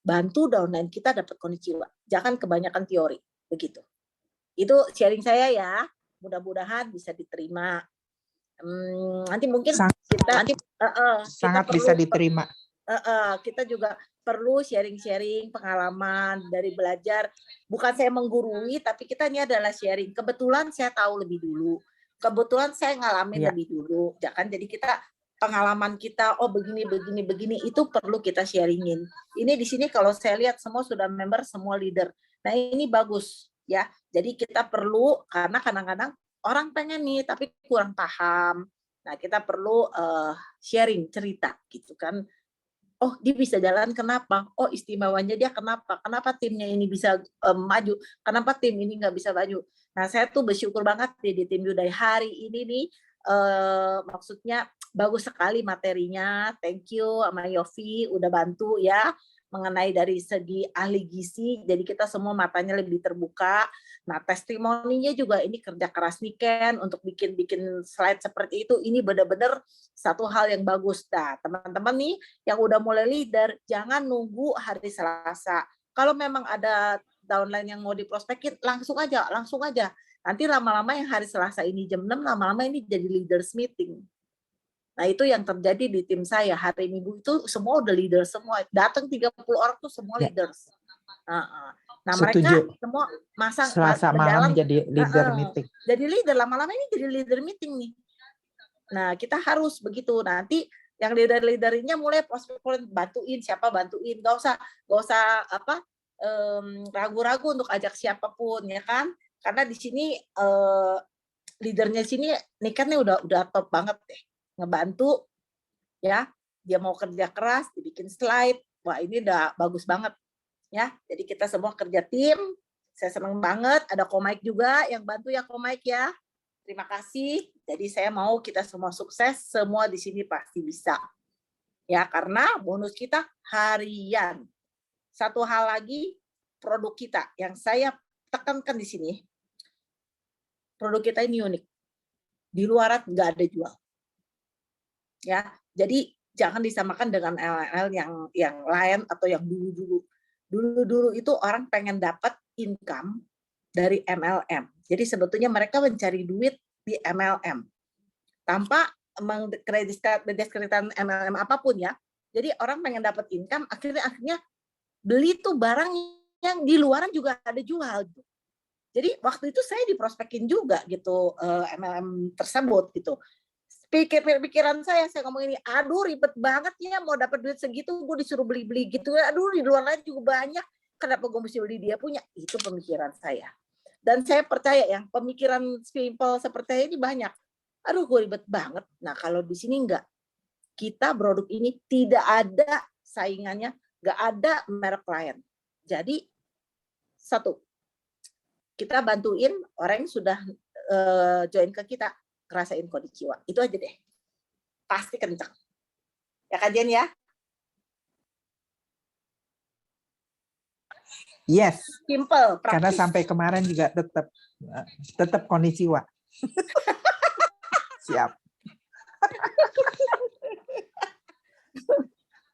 bantu downline kita dapat konnichiwa. Jangan kebanyakan teori, begitu. Itu sharing saya ya, mudah-mudahan bisa diterima. Nanti mungkin
sangat bisa diterima.
Kita juga perlu sharing-sharing pengalaman dari belajar. Bukan saya menggurui, tapi kita ini adalah sharing. Kebetulan saya tahu lebih dulu. Kebetulan saya ngalamin lebih dulu. Jangan jadi kita pengalaman kita, begini, itu perlu kita sharingin. Ini di sini kalau saya lihat semua sudah member, semua leader. Nah ini bagus ya. Jadi kita perlu, karena kadang-kadang orang pengen nih, tapi kurang paham. Nah kita perlu sharing cerita gitu kan. Oh dia bisa jalan kenapa? Oh istimewanya dia kenapa? Kenapa timnya ini bisa maju? Kenapa tim ini nggak bisa maju? Nah saya tuh bersyukur banget di tim Yudai hari ini nih. Maksudnya bagus sekali materinya. Thank you sama Yofi udah bantu ya mengenai dari segi ahli gizi. Jadi kita semua matanya lebih terbuka. Nah testimoninya juga ini kerja keras nih Ken untuk bikin slide seperti itu. Ini benar-benar satu hal yang bagus. Nah teman-teman nih yang udah mulai leader jangan nunggu hari Selasa. Kalau memang ada downline yang mau diprospekin langsung aja. Nanti lama-lama yang hari Selasa ini jam 6, lama-lama ini jadi leaders meeting. Nah itu yang terjadi di tim saya. Hari Minggu itu semua udah leader semua. Datang 30 orang tuh semua leaders. Nah mereka semua
Selasa malam jadi leader meeting.
Jadi leader, lama-lama ini jadi leader meeting nih. Nah kita harus begitu. Nanti yang leader-leadernya mulai bantuin, siapa bantuin. Gak usah ragu-ragu untuk ajak siapapun ya kan. Karena di sini leadernya sini Niken nih udah top banget deh, ngebantu ya, dia mau kerja keras, dibikin slide, wah ini udah bagus banget ya. Jadi kita semua kerja tim, saya senang banget. Ada Komaik juga yang bantu ya Komaik ya. Terima kasih. Jadi saya mau kita semua sukses, semua di sini pasti bisa ya karena bonus kita harian. Satu hal lagi, produk kita yang saya tekankan di sini. Produk kita ini unik. Di luaran nggak ada jual. Ya, jadi jangan disamakan dengan LLM yang lain atau yang dulu-dulu. Dulu-dulu itu orang pengen dapat income dari MLM. Jadi sebetulnya mereka mencari duit di MLM. Tanpa mendeskripsikan MLM apapun ya. Jadi orang pengen dapat income, akhirnya beli tuh barang yang di luaran juga ada jual. Jadi waktu itu saya diprospekin juga gitu MLM tersebut gitu. Pikiran saya ngomong ini, aduh ribet banget ya mau dapat duit segitu gue disuruh beli-beli gitu. Aduh di luar juga banyak, kenapa gue mesti beli dia punya? Itu pemikiran saya. Dan saya percaya yang pemikiran simple seperti ini banyak. Aduh gue ribet banget. Nah kalau di sini enggak. Kita produk ini tidak ada saingannya, nggak ada merek lain. Jadi satu, kita bantuin orang yang sudah join ke kita ngerasain konnichiwa. Itu aja deh. Pasti kenceng. Ya kan Jen ya?
Yes,
Simple,
karena
praktis.
sampai kemarin juga tetap konnichiwa. Siap.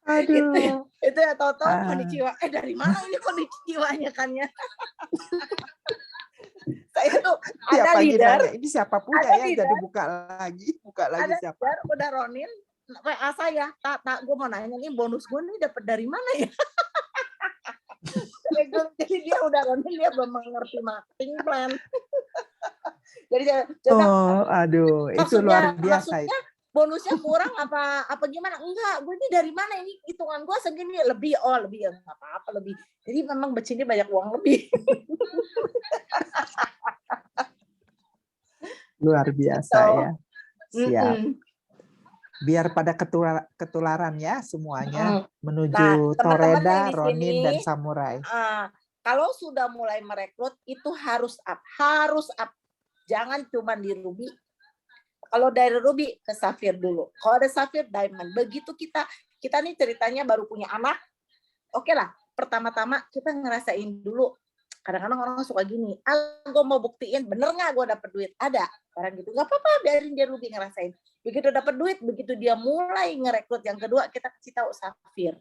Aduh.
Itu ya Toto konnichiwa. Dari mana ini konnichiwanya kan ya? Saya tuh ada leader.
Ini siapa punya ya? Leader. Jadi buka lagi
ada
siapa?
Leader, udah Ronin, WA saya. Tak, gue mau nanya nih bonus gue nih dapat dari mana ya? Jadi dia udah Ronin, dia belum mengerti marketing plan. Jadi
aduh, itu luar biasa.
Maksudnya bonusnya kurang apa gimana? Enggak, gue ini dari mana ini hitungan gue segini lebih ya nggak apa-apa lebih. Jadi memang becini banyak uang lebih.
Luar biasa ya. Siap. Biar pada ketularan ya semuanya menuju Toreda, Ronin dan Samurai.
Kalau sudah mulai merekrut itu harus up. Jangan cuma di Ruby. Kalau dari Ruby ke Safir dulu. Kalau ada Safir, Diamond. Begitu kita nih ceritanya baru punya anak. Oke lah, pertama-tama kita ngerasain dulu. Kadang-kadang orang suka gini, gue mau buktiin bener nggak gue dapet duit? Ada orang gitu, nggak apa-apa, biarin dia Ruby ngerasain. Begitu dapet duit, begitu dia mulai ngerekrut yang kedua, kita kasih tahu Safir.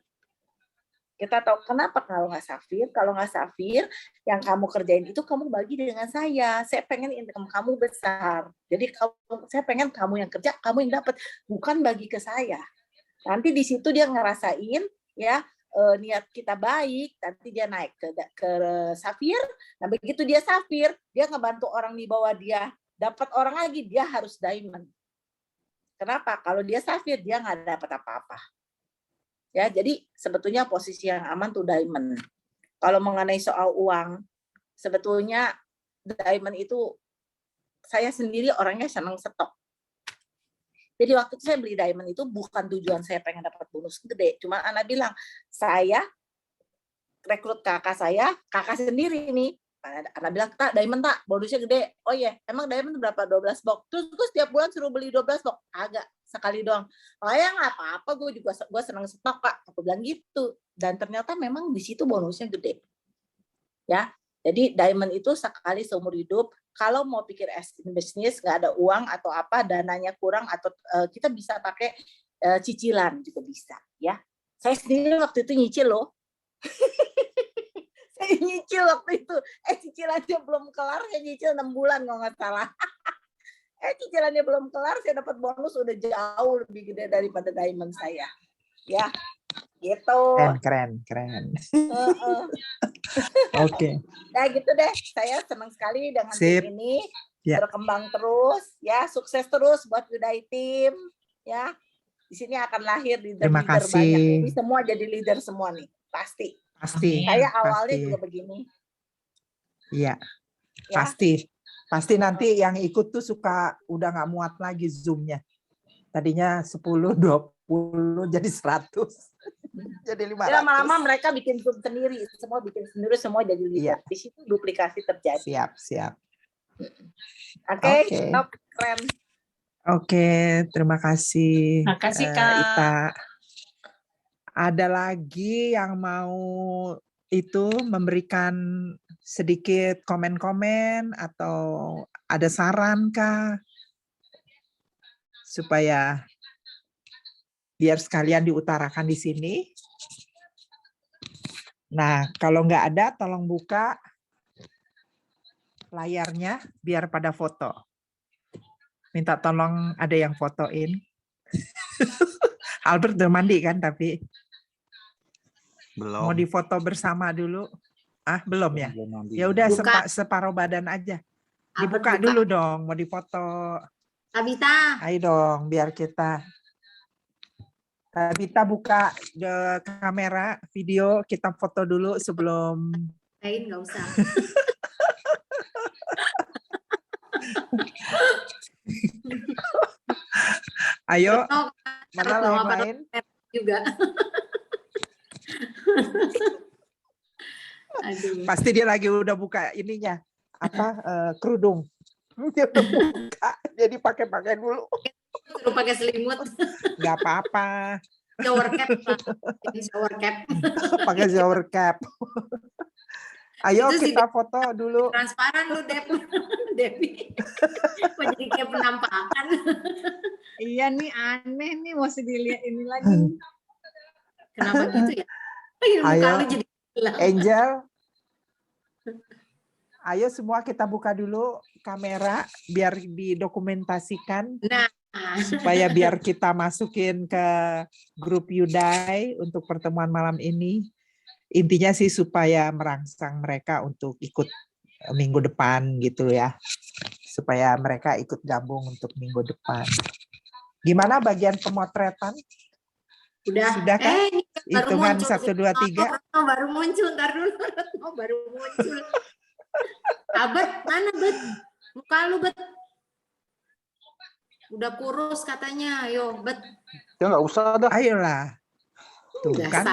Kita tahu kenapa kalau nggak Safir. Kalau nggak Safir, yang kamu kerjain itu kamu bagi dengan saya. Saya pengen income kamu besar. Jadi saya pengen kamu yang kerja, kamu yang dapat, bukan bagi ke saya. Nanti di situ dia ngerasain ya. Niat kita baik, nanti dia naik ke Safir. Nah begitu dia Safir, dia ngebantu orang di bawah dia, dapat orang lagi, dia harus Diamond. Kenapa? Kalau dia Safir, dia nggak dapat apa-apa. Ya, jadi sebetulnya posisi yang aman tuh Diamond. Kalau mengenai soal uang, sebetulnya Diamond itu saya sendiri orangnya senang stok. Jadi waktu saya beli Diamond itu bukan tujuan saya pengen dapat bonus gede. Cuma Ana bilang, saya rekrut kakak sendiri nih. Ana bilang, tak, Diamond tak, bonusnya gede. Oh iya, emang Diamond berapa? 12 box. Terus gue setiap bulan suruh beli 12 box. Agak, sekali doang. Oh ya nggak apa-apa, gue senang stok Kak. Aku bilang gitu. Dan ternyata memang di situ bonusnya gede. Ya, jadi Diamond itu sekali seumur hidup. Kalau mau pikir as in business, nggak ada uang atau apa, dananya kurang, atau kita bisa pakai cicilan juga bisa. Ya, saya sendiri waktu itu nyicil loh. Saya nyicil waktu itu. Cicilannya belum kelar, saya nyicil 6 bulan kalau nggak salah. Cicilannya belum kelar, saya dapat bonus udah jauh lebih gede daripada Diamond saya. Ya, gitu.
Keren. Oke.
Nah gitu deh, saya senang sekali dengan tim ini. Berkembang terus, ya sukses terus buat Udai Team. Ya, di sini akan lahir leader-leader banyak. Ini semua jadi leader semua nih, pasti. Saya awalnya juga begini.
Iya, ya? Pasti nanti yang ikut tuh suka udah nggak muat lagi Zoom-nya. Tadinya 10, 20 jadi 100. Jadi 500.
Lama-lama mereka bikin Zoom sendiri, semua jadi leader. Di situ duplikasi terjadi.
Siap.
Oke, keren.
Oke, terima kasih.
Terima kasih Kak.
Ita. Ada lagi yang mau memberikan sedikit komen-komen atau ada saran kah? Supaya biar sekalian diutarakan di sini. Nah, kalau nggak ada, tolong buka layarnya biar pada foto. Minta tolong ada yang fotoin. Albert udah mandi kan, tapi
belum.
Mau difoto bersama dulu? Belum ya? Ya udah separuh badan aja. Dibuka dulu dong, mau difoto.
Tabita.
Ayo dong, biar kita. Tabita buka kamera video, kita foto dulu sebelum.
Nggak usah.
Ayo, mana lain-lain?
Juga. Aduh.
Pasti dia lagi udah buka ininya, kerudung. Dia udah buka, jadi pakai dulu.
Suruh pakai selimut.
Nggak apa-apa.
Shower cap. Shower cap.
Pakai shower cap. Ayo
Itu sih,
kita foto dulu.
Transparan lu, Devi. Kok jadi kayak penampakan.
Iya nih, aneh nih, mesti dilihat ini lagi.
Kenapa gitu ya? Muka
Ayo,
lu jadi hilang.
Angel. Ayo semua kita buka dulu kamera biar didokumentasikan.
Nah.
Supaya biar kita masukin ke grup Udai untuk pertemuan malam ini. Intinya sih supaya merangsang mereka untuk ikut minggu depan gitu ya. Supaya mereka ikut gabung untuk minggu depan. Gimana bagian pemotretan?
Sudah
kan? Hitungan 1, 2, 3.
Baru muncul, ntar dulu. Baru muncul. Bet, mana Bet? Muka lu Bet. Udah kurus katanya, ayo Bet.
Ya nggak usah dah.
Ayolah. Tuh kan.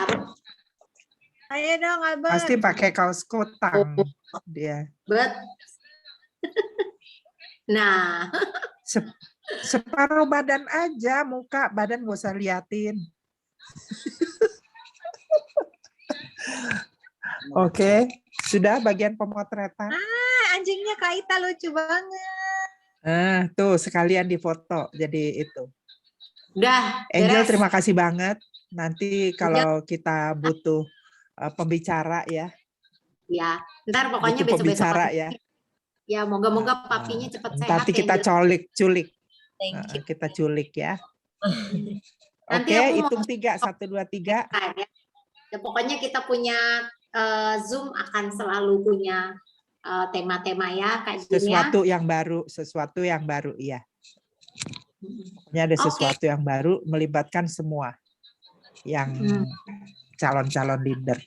Ayo dong, Abang.
Pasti pakai kaos kotang dia.
Bet. Nah.
Separuh badan aja, muka, badan gak usah liatin. Oke, sudah bagian pemotretan.
Anjingnya Kak Ita lucu banget.
Tuh sekalian difoto, jadi itu.
Udah.
Angel, terima kasih banget. Nanti kalau kita butuh pembicara ya.
Ya, ntar pokoknya
butuh
besok-besok.
Pembicara ya.
Ya, moga-moga papinya cepat sehat.
Nanti kita culik. Kita culik ya. Oke, hitung 3, 1, 2, 3.
Ya, pokoknya kita punya Zoom akan selalu punya tema-tema ya, Kak Jin.
Sesuatu yang baru, iya. Pokoknya ada sesuatu yang baru melibatkan semua yang calon-calon leader.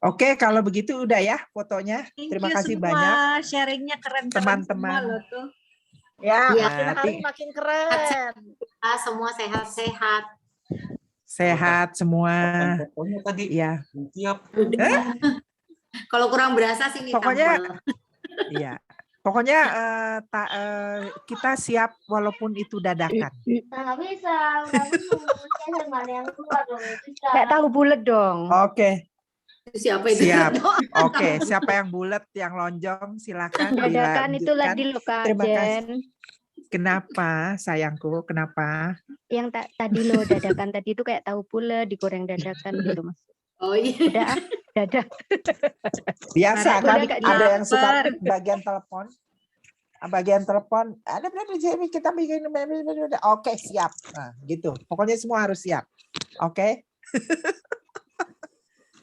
Oke, kalau begitu udah ya fotonya. Terima kasih banyak.
Sharingnya keren
teman-teman.
Ya,
Ya,
makin hari makin keren.
Semua sehat-sehat.
Sehat semua.
Pokoknya tadi
ya.
Siap.
Kalau kurang berasa sih nih.
Pokoknya, iya. Pokoknya kita siap walaupun itu dadakan.
Nggak bisa, kayak tahu bulat dong.
Oke.
Siapa itu?
Siap. Oke, siapa yang bulat, yang lonjong, silakan.
Dadakan itu lagi loh Kak
Terima
Jen.
kasih. Kenapa, sayangku? Kenapa?
Yang tadi loh dadakan tadi itu kayak tahu bulat digoreng dadakan gitu Mas.
Oh iya.
Udah, dadah.
Biasa kan ada yang suka bagian telepon. Ada kita bikin. Oke, siap. Nah, gitu. Pokoknya semua harus siap. Oke.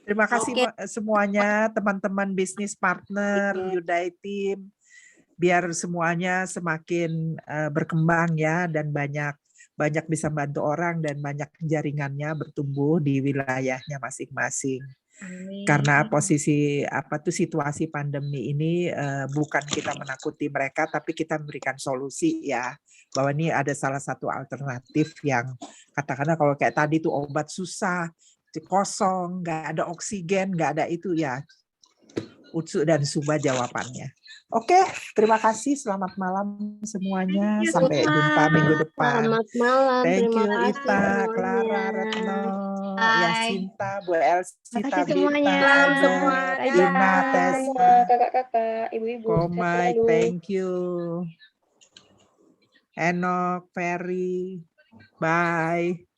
Terima kasih semuanya teman-teman bisnis partner Udai Team. Biar semuanya semakin berkembang ya dan banyak bisa bantu orang dan banyak jaringannya bertumbuh di wilayahnya masing-masing. Karena situasi pandemi ini bukan kita menakuti mereka tapi kita memberikan solusi ya bahwa ini ada salah satu alternatif yang katakanlah kalau kayak tadi tuh obat susah, kosong, nggak ada oksigen, nggak ada itu ya. Utsu dan Suba jawabannya. Oke, terima kasih. Selamat malam semuanya. Sampai jumpa minggu depan.
Selamat malam.
Thank you
Terima kasih
Ita,
semuanya.
Clara, Retno, Yasinta, Bu Elsi,
Terima kasih semuanya.
Tabita, Ina, Tessa,
Kakak-kakak, ibu-ibu.
Komai, thank you. Enok, Ferry, bye.